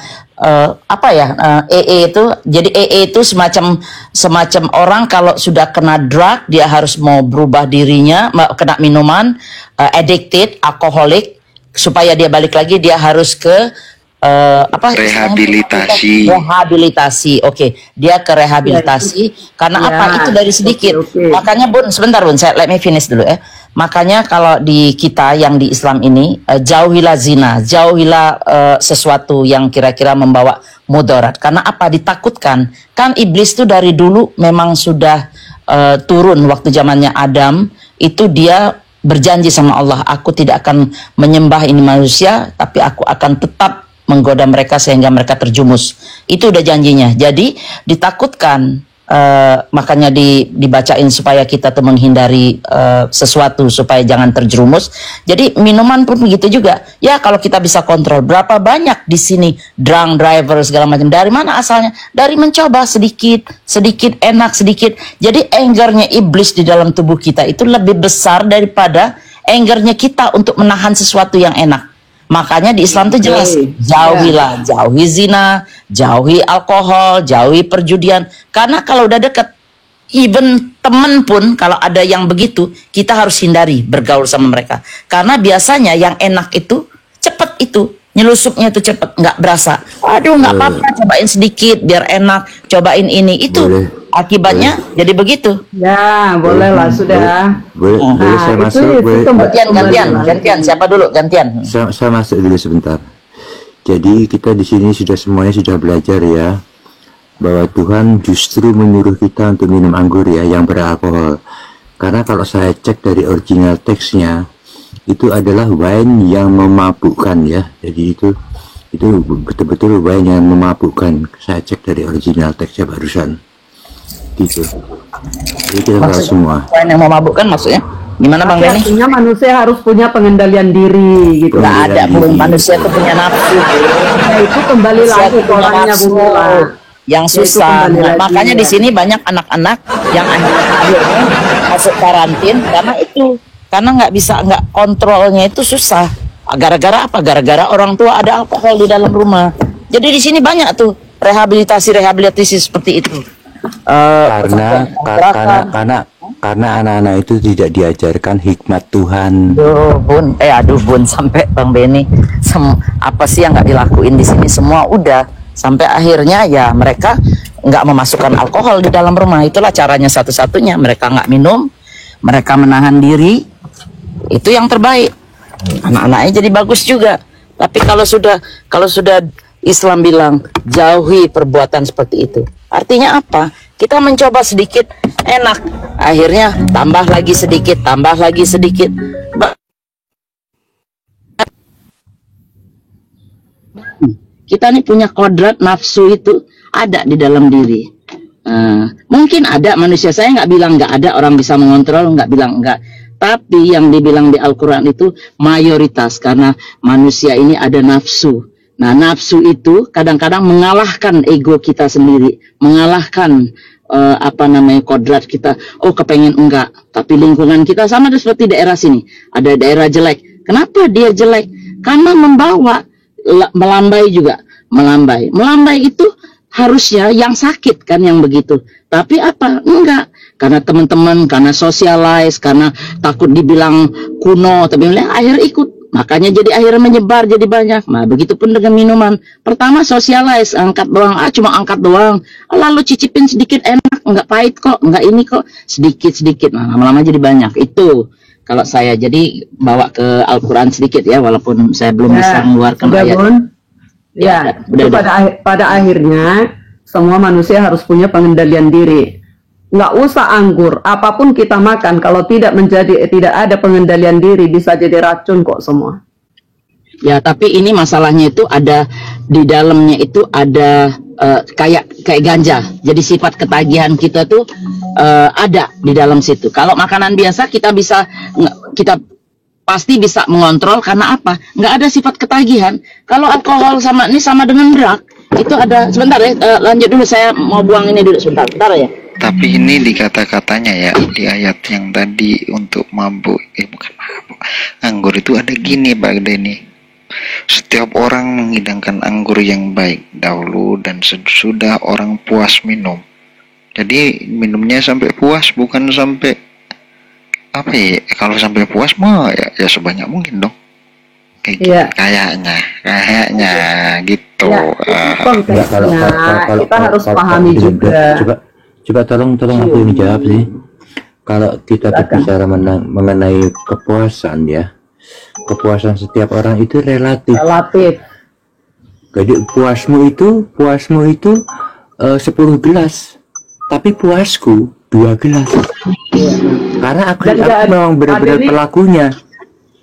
EE itu, jadi EE itu semacam orang kalau sudah kena drug, dia harus mau berubah dirinya, kena minuman, addicted, alkoholik, supaya dia balik lagi dia harus ke rehabilitasi. Oke, dia ke rehabilitasi karena apa? Itu dari sedikit. Makanya Bun, sebentar Bun, let me finish dulu ya. Makanya kalau di kita yang di Islam ini, jauhilah zina, jauhilah sesuatu yang kira-kira membawa mudarat. Karena apa? Ditakutkan. Kan iblis itu dari dulu memang sudah turun waktu zamannya Adam, itu dia berjanji sama Allah, aku tidak akan menyembah ini manusia, tapi aku akan tetap menggoda mereka sehingga mereka terjumus. Itu udah janjinya. Jadi ditakutkan, makanya dibacain supaya kita tuh menghindari sesuatu supaya jangan terjerumus. Jadi minuman pun begitu juga. Ya kalau kita bisa kontrol berapa banyak di sini drunk driver segala macam. Dari mana asalnya? Dari mencoba sedikit enak sedikit. Jadi angernya iblis di dalam tubuh kita itu lebih besar daripada angernya kita untuk menahan sesuatu yang enak. Makanya di Islam itu jelas, jauhi zina, jauhi alkohol, jauhi perjudian. Karena kalau udah deket, even temen pun kalau ada yang begitu, kita harus hindari bergaul sama mereka. Karena biasanya yang enak itu cepet itu, nyelusupnya itu cepet, nggak berasa. Aduh nggak apa-apa, cobain sedikit biar enak, cobain ini itu. Akibatnya jadi begitu. Ya, bolehlah sudah. Boleh, boleh saya masuk? Gantian. Siapa dulu? Gantian. Saya masuk dulu sebentar. Jadi kita di sini semuanya sudah belajar ya, bahwa Tuhan justru menyuruh kita untuk minum anggur ya yang beralkohol. Karena kalau saya cek dari original teksnya, itu adalah wine yang memabukkan ya. Jadi itu betul-betul wine yang memabukkan. Saya cek dari original teksnya barusan. Gitu. Jadi kita tahu semua. Wine yang memabukkan maksudnya? Gimana Bang Benny? Artinya manusia harus punya pengendalian diri gitu. Nggak ada, belum manusia itu punya nafsu. Nah, itu kembali lagi ke orangnya Bu Mila. Yang susah. Nah, makanya di sini banyak anak-anak yang akhirnya masuk karantin karena itu. Karena nggak kontrolnya itu susah. Gara-gara apa? Gara-gara orang tua ada alkohol di dalam rumah. Jadi di sini banyak tuh rehabilitasi seperti itu. Karena anak-anak itu tidak diajarkan hikmat Tuhan. Aduh Bun, sampai Bang Benny, apa sih yang nggak dilakuin di sini semua udah sampai akhirnya ya mereka nggak memasukkan alkohol di dalam rumah. Itulah caranya satu-satunya. Mereka nggak minum, mereka menahan diri, itu yang terbaik. Anak-anaknya jadi bagus juga. Tapi kalau sudah Islam bilang jauhi perbuatan seperti itu, artinya apa? Kita mencoba sedikit enak, akhirnya tambah lagi sedikit. Kita nih punya kodrat nafsu itu ada di dalam diri. Mungkin ada manusia, saya nggak bilang nggak ada orang bisa mengontrol, nggak bilang enggak. Tapi yang dibilang di Al-Quran itu mayoritas, karena manusia ini ada nafsu. Nah, nafsu itu kadang-kadang mengalahkan ego kita sendiri, mengalahkan kodrat kita. Oh, kepengen enggak, tapi lingkungan kita sama seperti daerah sini. Ada daerah jelek. Kenapa dia jelek? Karena membawa melambai juga. Melambai itu harusnya yang sakit kan yang begitu. Tapi apa? Enggak. Karena teman-teman, karena socialize, karena takut dibilang kuno, tapi akhirnya ikut. Makanya jadi akhirnya menyebar jadi banyak. Nah, begitupun dengan minuman. Pertama socialize, angkat doang. Cuma angkat doang. Lalu cicipin sedikit, enak, enggak pahit kok, enggak ini kok. Sedikit-sedikit. Nah, lama-lama jadi banyak. Itu kalau saya jadi bawa ke Al-Quran sedikit ya, walaupun saya belum bisa mengeluarkan ayat. Pada akhirnya semua manusia harus punya pengendalian diri. Nggak usah anggur, apapun kita makan, kalau tidak ada pengendalian diri bisa jadi racun kok semua. Ya, tapi ini masalahnya itu ada di dalamnya itu ada kayak ganja. Jadi sifat ketagihan kita tuh ada di dalam situ. Kalau makanan biasa kita pasti bisa mengontrol karena apa? Nggak ada sifat ketagihan. Kalau alkohol sama dengan drak itu ada. Sebentar ya, lanjut dulu, saya mau buang ini dulu sebentar ya. Tapi ini di kata-katanya ya, di ayat yang tadi untuk mabuk, bukan mabuk, anggur itu ada gini Pak Denny. Setiap orang menghidangkan anggur yang baik dahulu dan sesudah orang puas minum. Jadi minumnya sampai puas, bukan sampai apa ya? Kalau sampai puas mah ya sebanyak mungkin dong. Kayaknya gitu. Kita harus pahami juga. Coba tolong aku yang jawab sih. Kalau kita berbicara mengenai kepuasan ya, kepuasan setiap orang itu relatif. Jadi puasmu itu 10 gelas, tapi puasku 2 gelas. Karena aku memang benar-benar pelakunya.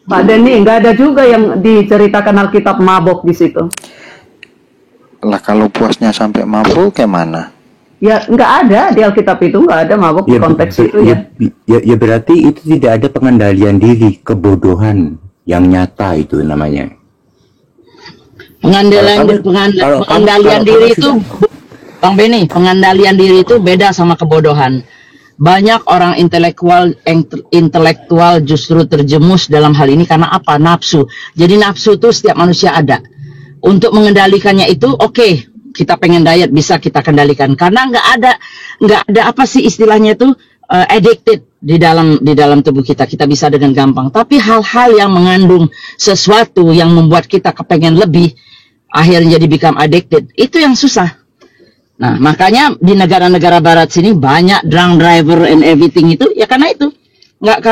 Pak Denny, nggak ada juga yang diceritakan Alkitab mabok di situ. Lah kalau puasnya sampai mabuk kayak mana? Ya nggak ada di Alkitab itu, nggak ada mabuk di konteks itu ya. Ya berarti itu tidak ada pengendalian diri, kebodohan yang nyata itu namanya. Pengendalian diri itu, Bang Benny, pengendalian diri itu beda sama kebodohan. Banyak orang intelektual justru terjemus dalam hal ini karena apa? Nafsu. Jadi nafsu itu setiap manusia ada. Untuk mengendalikannya itu oke. Kita pengen diet bisa kita kendalikan karena nggak ada apa sih istilahnya itu addicted di dalam tubuh kita bisa dengan gampang. Tapi hal-hal yang mengandung sesuatu yang membuat kita kepengen lebih, akhirnya jadi become addicted, itu yang susah. Nah, makanya di negara-negara barat sini banyak drunk driver and everything itu ya karena itu. Nggak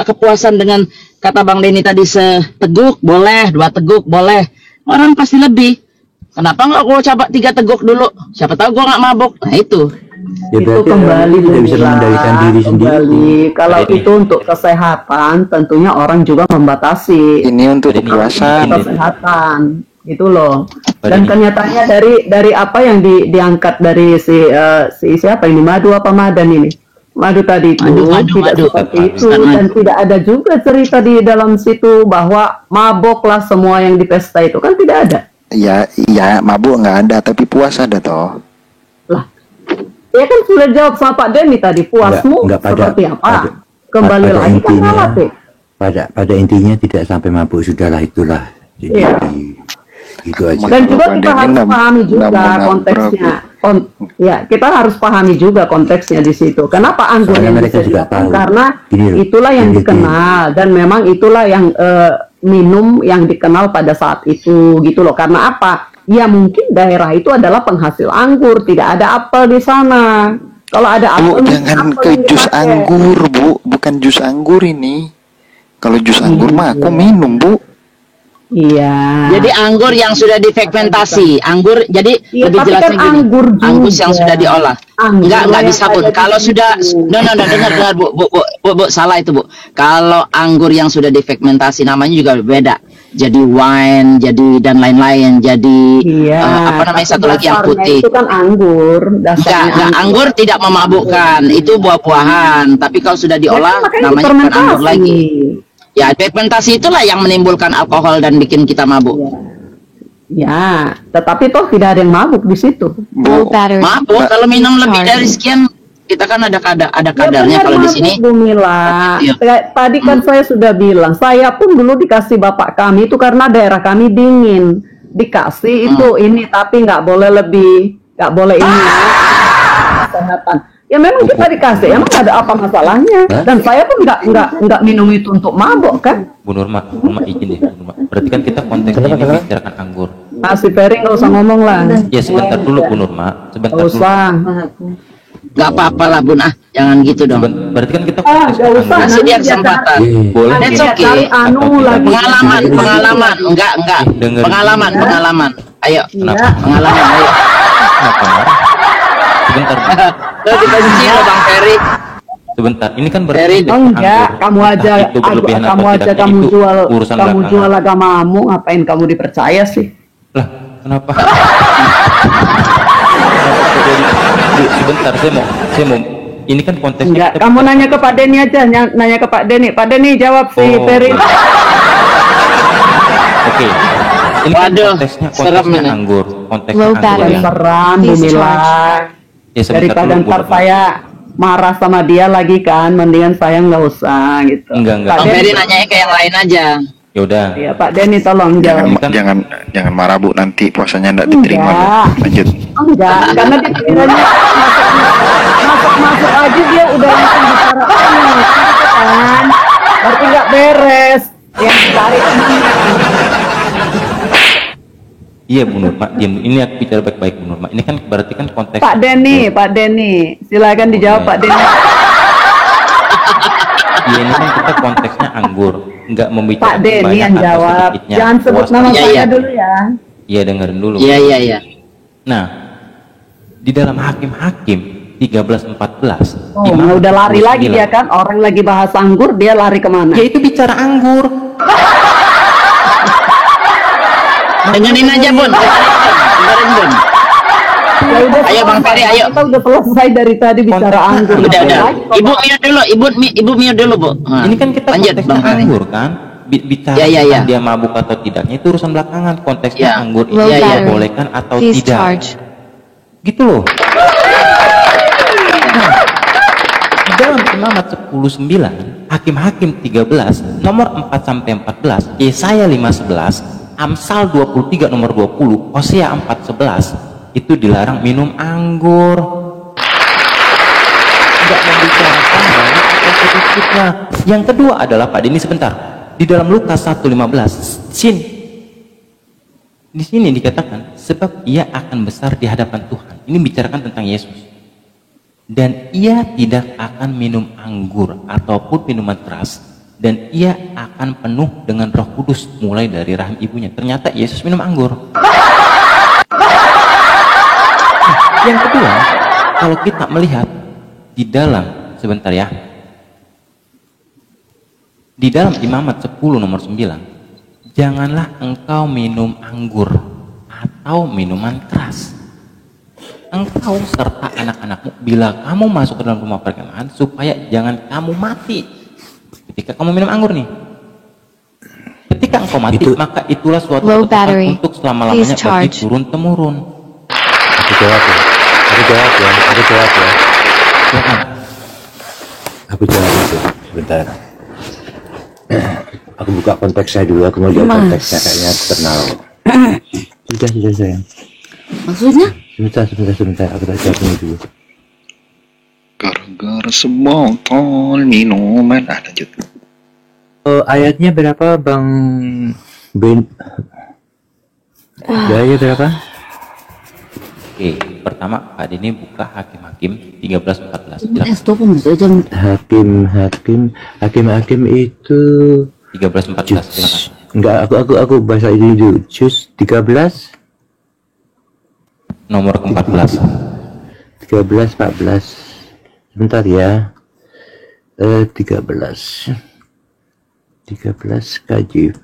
kepuasan dengan kata Bang Denny tadi seteguk boleh, 2 teguk boleh. Orang pasti lebih. Kenapa nggak gua coba 3 teguk dulu? Siapa tahu gua nggak mabuk. Nah itu. Ya, Itu berarti kembali tidak bisa mengendalikan diri sendiri. kembali. Kalau itu untuk kesehatan, tentunya orang juga membatasi. Ini untuk puasa. Kesehatan, itu loh. Dan kenyataannya dari apa yang diangkat dari si siapa ini, Madu apa Madan ini? Madu tadi itu tidak seperti itu, dan tidak ada juga cerita di dalam situ bahwa maboklah semua yang di pesta itu, kan tidak ada. Ya mabuk nggak ada, tapi puasa ada toh. Lah, ya kan sudah jawab sama Pak Denny tadi, puasmu seperti apa? Kembali pada lagi kan intinya, salah, Pak. pada intinya tidak sampai mabuk, sudahlah itulah. Jadi Iya. gitu aja. Dan juga kita harus pahami juga konteksnya. Ya, kita harus pahami juga konteksnya di situ. Kenapa anggur Soalnya yang mereka juga disediakan? tahu. Karena Gini loh, itulah yang gini, dikenal, dan memang itulah yang minum yang dikenal pada saat itu, gitu loh. Karena apa? Ya mungkin daerah itu adalah penghasil anggur, tidak ada apel di sana. Kalau ada Bu, apel, jangan apel ke yang jus dipakai. anggur, Bu. Bukan jus anggur ini. Kalau jus anggur mah aku minum, Bu. Iya. Jadi anggur yang sudah difermentasi, anggur jadi Iya, lebih tapi jelasnya kan gini. anggur Anggur juga. yang sudah diolah. Anggur Enggak yang bisa Bun. ada di Kalau situ. sudah dengar Bu, salah itu Bu. Kalau anggur yang sudah difermentasi namanya juga beda. Jadi wine, jadi dan lain-lain. Jadi apa namanya satu lagi yang dasarnya putih. itu kan anggur. Dasarnya Enggak, anggur tidak memabukkan. Itu buah-buahan. Tapi kalau sudah diolah makanya namanya bukan anggur difermentasi. lagi. Ya, fermentasi itulah yang menimbulkan alkohol dan bikin kita mabuk. Ya, tetapi toh tidak ada yang mabuk di situ. Mabuk kalau minum lebih dari sekian, kita kan ada kadarnya kalau di sini. Bu Mila, tadi kan saya sudah bilang, saya pun dulu dikasih bapak kami itu karena daerah kami dingin, dikasih itu ini, tapi nggak boleh lebih, nggak boleh ini, kesehatan. Ya memang kita dikasih, emang ada apa masalahnya? Dan saya pun nggak minum itu untuk mabok kan? Bu Nurma izin deh, Bu Nurma. Berarti kan kita konteksnya ini membicarakan anggur. Si Ferry nggak usah ngomong lah. Ya sebentar dulu Bu Nurma, sebentar Nggak dulu. usah. Gak apa-apa lah Bun, jangan gitu dong. Berarti kan kita Nggak usah. Kasih dia kesempatan. Boleh. That's okay. Cari anu lagi. Pengalaman, enggak. Pengalaman. Ayo, pengalaman, ayo. Sebentar. Lo dibenci lo Bang Ferry. Sebentar, ini kan berarti Enggak, kamu aja, itu berlebihan apa kamu tidaknya kamu itu jual, urusan kamu belakangan. jual agamamu, ngapain kamu dipercaya sih? Lah, kenapa? Sebentar, saya mau ini kan konteksnya Enggak, kita- kamu nanya ke Pak Denny aja, nanya ke Pak Denny. Pak Denny jawab si Ferry. Oke. Ini kan konteksnya serem ini. anggur, konteksnya Low anggur battery. ya. Seram, Bu Mila. Ya, sebentar Daripada dulu, Bu ntar Nurma. saya marah sama dia lagi kan, mendingan saya nggak usah gitu. Enggak. Bang Ferry nanya ke yang lain aja. Ya udah. Iya, Pak Denny tolong jawab. Jangan marah, Bu, nanti puasanya enggak diterima. Enggak. Bu. Lanjut. Enggak, karena pikirannya masuk aja dia udah langsung bicara kan. Berarti nggak beres. Yang ditarik Iya Bu Nurma, diam. Ini aku bicara baik-baik Bu Nurma. Ini kan berarti kan konteks Pak Denny, silakan dijawab Pak Denny. Iya, ini kan kita konteksnya anggur, nggak Pak membicarakan Denny banyak yang atau jawab. sedikitnya. Jangan sebut nama Puas- saya dulu ya. Iya, dengerin dulu. Iya. Nah, di dalam hakim-hakim 13-14 Oh, udah lari lagi dia kan. Orang lagi bahas anggur, dia lari kemana? Ya itu bicara anggur. Dengerin aja Bun. Dengerin Bun. Ya udah, Ayo Bang Ferry, ayo. Kita udah selesai dari tadi bicara anggur. Udah. Lagi, Ibu mute dulu, Ibu mute dulu, Bu. Nah, Ini kan kita lanjut konteksnya Bang Ferry. anggur kan. Bicara Ya. tentang dia mabuk atau tidaknya itu urusan belakangan. Konteksnya Ya. anggur Low ini battery. dibolehkan atau Please tidak. charge. Gitu loh. Nah, di dalam Imamat 10:9, Hakim-Hakim 13 nomor 4 sampai 14, Yesaya 5:11, Amsal 23 nomor 20, Hosea 4:11 itu dilarang minum anggur. Tidak membicarakan banyak atau sedikitnya. Yang kedua adalah Pak Denny sebentar. Di dalam Lukas 1:15, sin Di sini dikatakan sebab ia akan besar di hadapan Tuhan. Ini bicarakan tentang Yesus. Dan ia tidak akan minum anggur ataupun minuman keras, dan ia akan penuh dengan Roh Kudus mulai dari rahim ibunya. Ternyata Yesus minum anggur. Yang kedua, kalau kita melihat di dalam, sebentar ya, di dalam Imamat 10 nomor 9, janganlah engkau minum anggur atau minuman keras. Engkau serta anak-anakmu bila kamu masuk ke dalam rumah perkemahan, supaya jangan kamu mati ketika kamu minum anggur nih. Ketika engkau mati, maka itulah suatu ketukan untuk selama-lamanya bagi turun-temurun. Aku jawab ya. Aku jawab itu. Sebentar. Aku buka konteksnya dulu, aku mau lihat konteksnya, kayaknya aku kenal. Sudah sayang. Maksudnya? Sebentar, aku jawab ini dulu. Gara-gara sebotol minuman. Lanjut. Ayatnya berapa Bang Ben? Ayatnya berapa? Oke, pertama Pak Dini buka Hakim-Hakim 13:14. Hakim itu 13:14. Silakan. Enggak, aku bahasa ini dulu. Juz 13 nomor ke-14. 13:14. Sebentar ya. 13 KJV.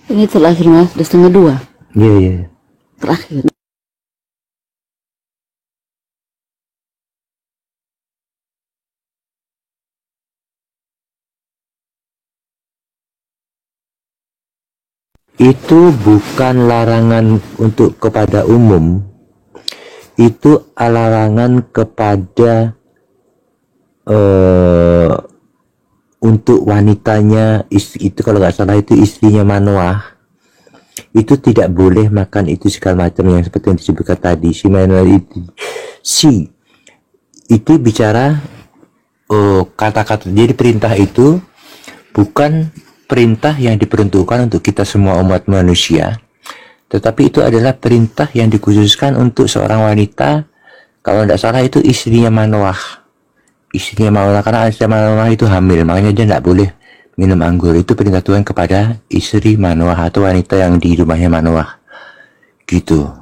Ini terakhir Mas, udah 1:30. Iya. Terakhir. Itu bukan larangan untuk kepada umum, itu larangan kepada untuk wanitanya. Itu kalau nggak salah itu istrinya Manoah, itu tidak boleh makan itu segala macam yang seperti yang disebutkan tadi. Si Manoah itu bicara kata-kata. Jadi perintah itu bukan perintah yang diperuntukkan untuk kita semua umat manusia, tetapi itu adalah perintah yang dikhususkan untuk seorang wanita. Kalau tidak salah itu istrinya Manoah. Karena istrinya Manoah itu hamil, makanya dia tidak boleh minum anggur. Itu perintah Tuhan kepada istri Manoah atau wanita yang di rumahnya Manoah. Gitu.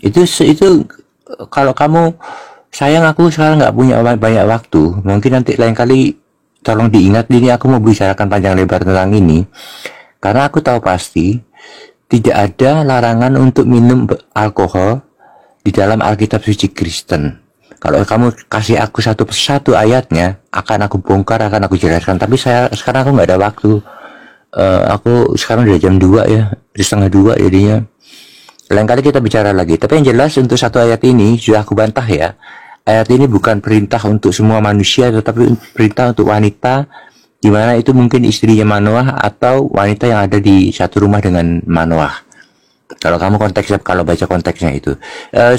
Itu kalau kamu, sayang aku sekarang nggak punya banyak waktu. Mungkin nanti lain kali tolong diingat, ini aku mau bicarakan panjang lebar tentang ini. Karena aku tahu pasti tidak ada larangan untuk minum alkohol di dalam Alkitab suci Kristen. Kalau kamu kasih aku satu persatu ayatnya, akan aku bongkar, akan aku jelaskan. Tapi sekarang aku nggak ada waktu. Aku sekarang udah jam 2 ya, 1:30 jadinya. Lain kali kita bicara lagi. Tapi yang jelas untuk satu ayat ini sudah aku bantah ya. Ayat ini bukan perintah untuk semua manusia, tetapi perintah untuk wanita, di mana itu mungkin istrinya Manoah atau wanita yang ada di satu rumah dengan Manoah. Kalau kamu konteksnya, kalau baca konteksnya itu,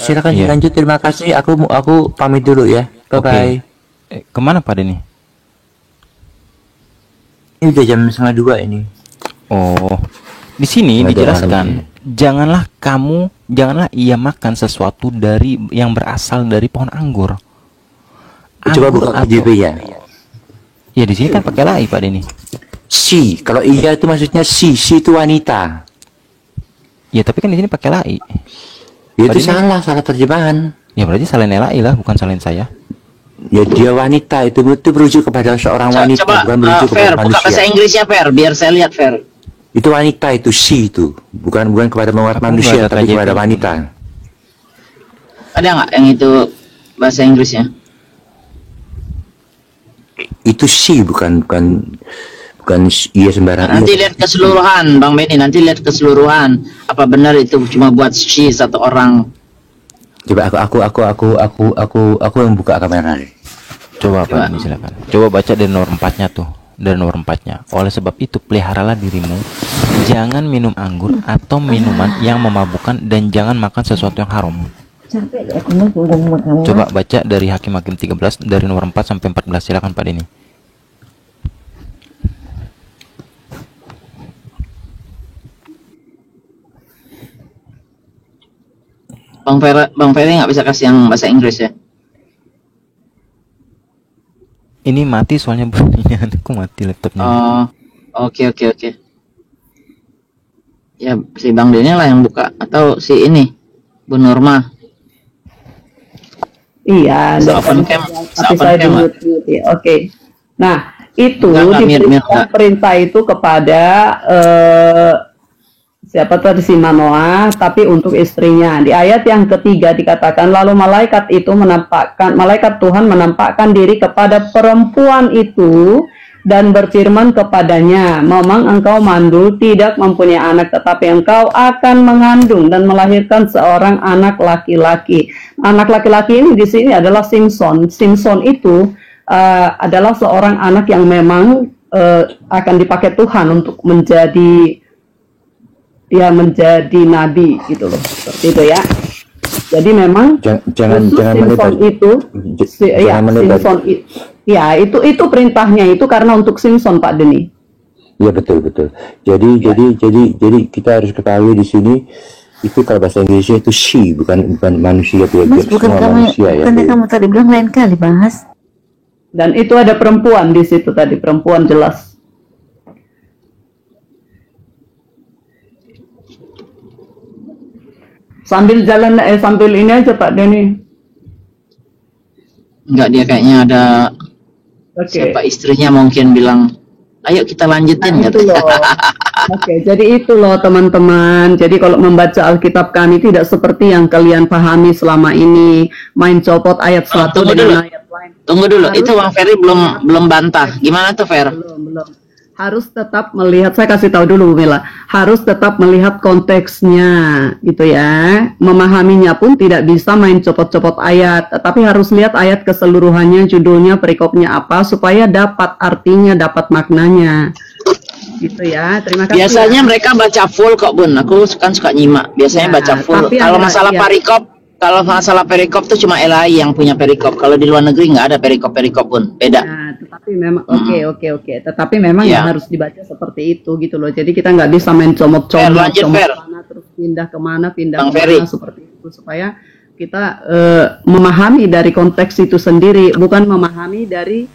silakan lanjut. Terima kasih. Aku pamit dulu ya. Bye bye. Kemana Pak Denny? Ini udah jam 1:30 ini. Oh, di sini dijelaskan, janganlah ia makan sesuatu dari yang berasal dari pohon anggur. Coba buka KJV-nya. Ya di sini kan pakai lai Pak Denny. Kalau iya itu maksudnya si itu wanita. Ya tapi kan di sini pakai lai. Ya, itu salah terjemahan. Ya berarti salin lai lah, bukan salin saya. Ya dia wanita, itu merujuk kepada seorang wanita, bukan merujuk kepada manusia. Buka bahasa Inggrisnya Fer, biar saya lihat Fer. Itu wanita, itu itu bukan kepada manusia, tapi kepada wanita. Ada nggak yang itu bahasa Inggrisnya? Itu bukan iya sembarangan. Nanti lihat keseluruhan Bang Benny, nanti lihat keseluruhan. Apa benar itu cuma buat satu orang? Coba aku yang buka kamera. Coba Pak Denny silakan. Coba baca dari nomor 4-nya tuh. Dari nomor 4-nya. Oleh sebab itu peliharalah dirimu, jangan minum anggur atau minuman yang memabukkan, dan jangan makan sesuatu yang haram. Coba baca dari Hakim-Hakim 13 dari nomor 4 sampai 14. Silakan Pak Denny. Bang Ferry nggak bisa kasih yang bahasa Inggris ya? Ini mati soalnya bunyinya, aku mati laptopnya. Oh, oke. Ya si Bang Denny lah yang buka atau si ini Bu Norma. Iya, Open cam, tapi saya di-mute ya. Oke. Nah, itu diberikan perintah itu kepada siapa tadi si Manoah, tapi untuk istrinya. Di ayat yang ketiga dikatakan, lalu malaikat Tuhan menampakkan diri kepada perempuan itu dan berfirman kepadanya, memang engkau mandul tidak mempunyai anak, tetapi engkau akan mengandung dan melahirkan seorang anak laki-laki. Anak laki-laki ini di sini adalah Simson. Simson itu adalah seorang anak yang memang akan dipakai Tuhan untuk menjadi nabi gitu loh, seperti itu ya. Jadi memang jangan Simson itu itu perintahnya itu karena untuk Simson, Pak Denny. Iya, betul. Jadi kita harus ketahui di sini itu kalau bahasa Inggrisnya itu she, bukan manusia, Mas, bukan manusia ya. kamu tadi bilang lain kali, Mas. Dan itu ada perempuan di situ tadi, perempuan jelas. Sambil jalan sambil ini aja Pak Denny. Enggak, dia kayaknya ada siapa istrinya mungkin bilang, ayo kita lanjutin gitu. Oke, jadi itu loh teman-teman. Jadi kalau membaca Alkitab kami tidak seperti yang kalian pahami selama ini, main copot ayat satu dengan ayat lain. Tunggu dulu, itu Bang Ferry belum bantah. Gimana tuh, Fer? Belum. Harus tetap melihat, saya kasih tahu dulu Bu Mila, harus tetap melihat konteksnya gitu ya. Memahaminya pun tidak bisa main copot-copot ayat, tetapi harus lihat ayat keseluruhannya, judulnya, perikopnya apa, supaya dapat artinya, dapat maknanya. Gitu ya. Terima kasih. Biasanya mereka baca full kok, Bun. Aku suka nyimak. Biasanya baca full. Kalau masalah perikop tuh cuma LAI yang punya perikop. Kalau di luar negeri nggak ada perikop Bun. Beda. Nah, tetapi memang oke. Tetapi memang yang harus dibaca seperti itu gitu loh. Jadi kita nggak bisa main comot-comot terus pindah kemana seperti itu, supaya kita memahami dari konteks itu sendiri, bukan memahami dari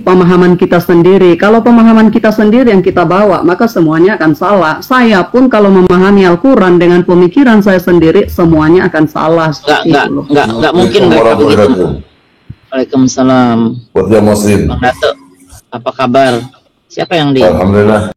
pemahaman kita sendiri. Kalau pemahaman kita sendiri yang kita bawa, maka semuanya akan salah. Saya pun kalau memahami Al-Quran dengan pemikiran saya sendiri, semuanya akan salah. Enggak mungkin mereka begitu. Waalaikumsalam. Buat dia Muslim. Bang Dato, apa kabar? Siapa yang di? Alhamdulillah.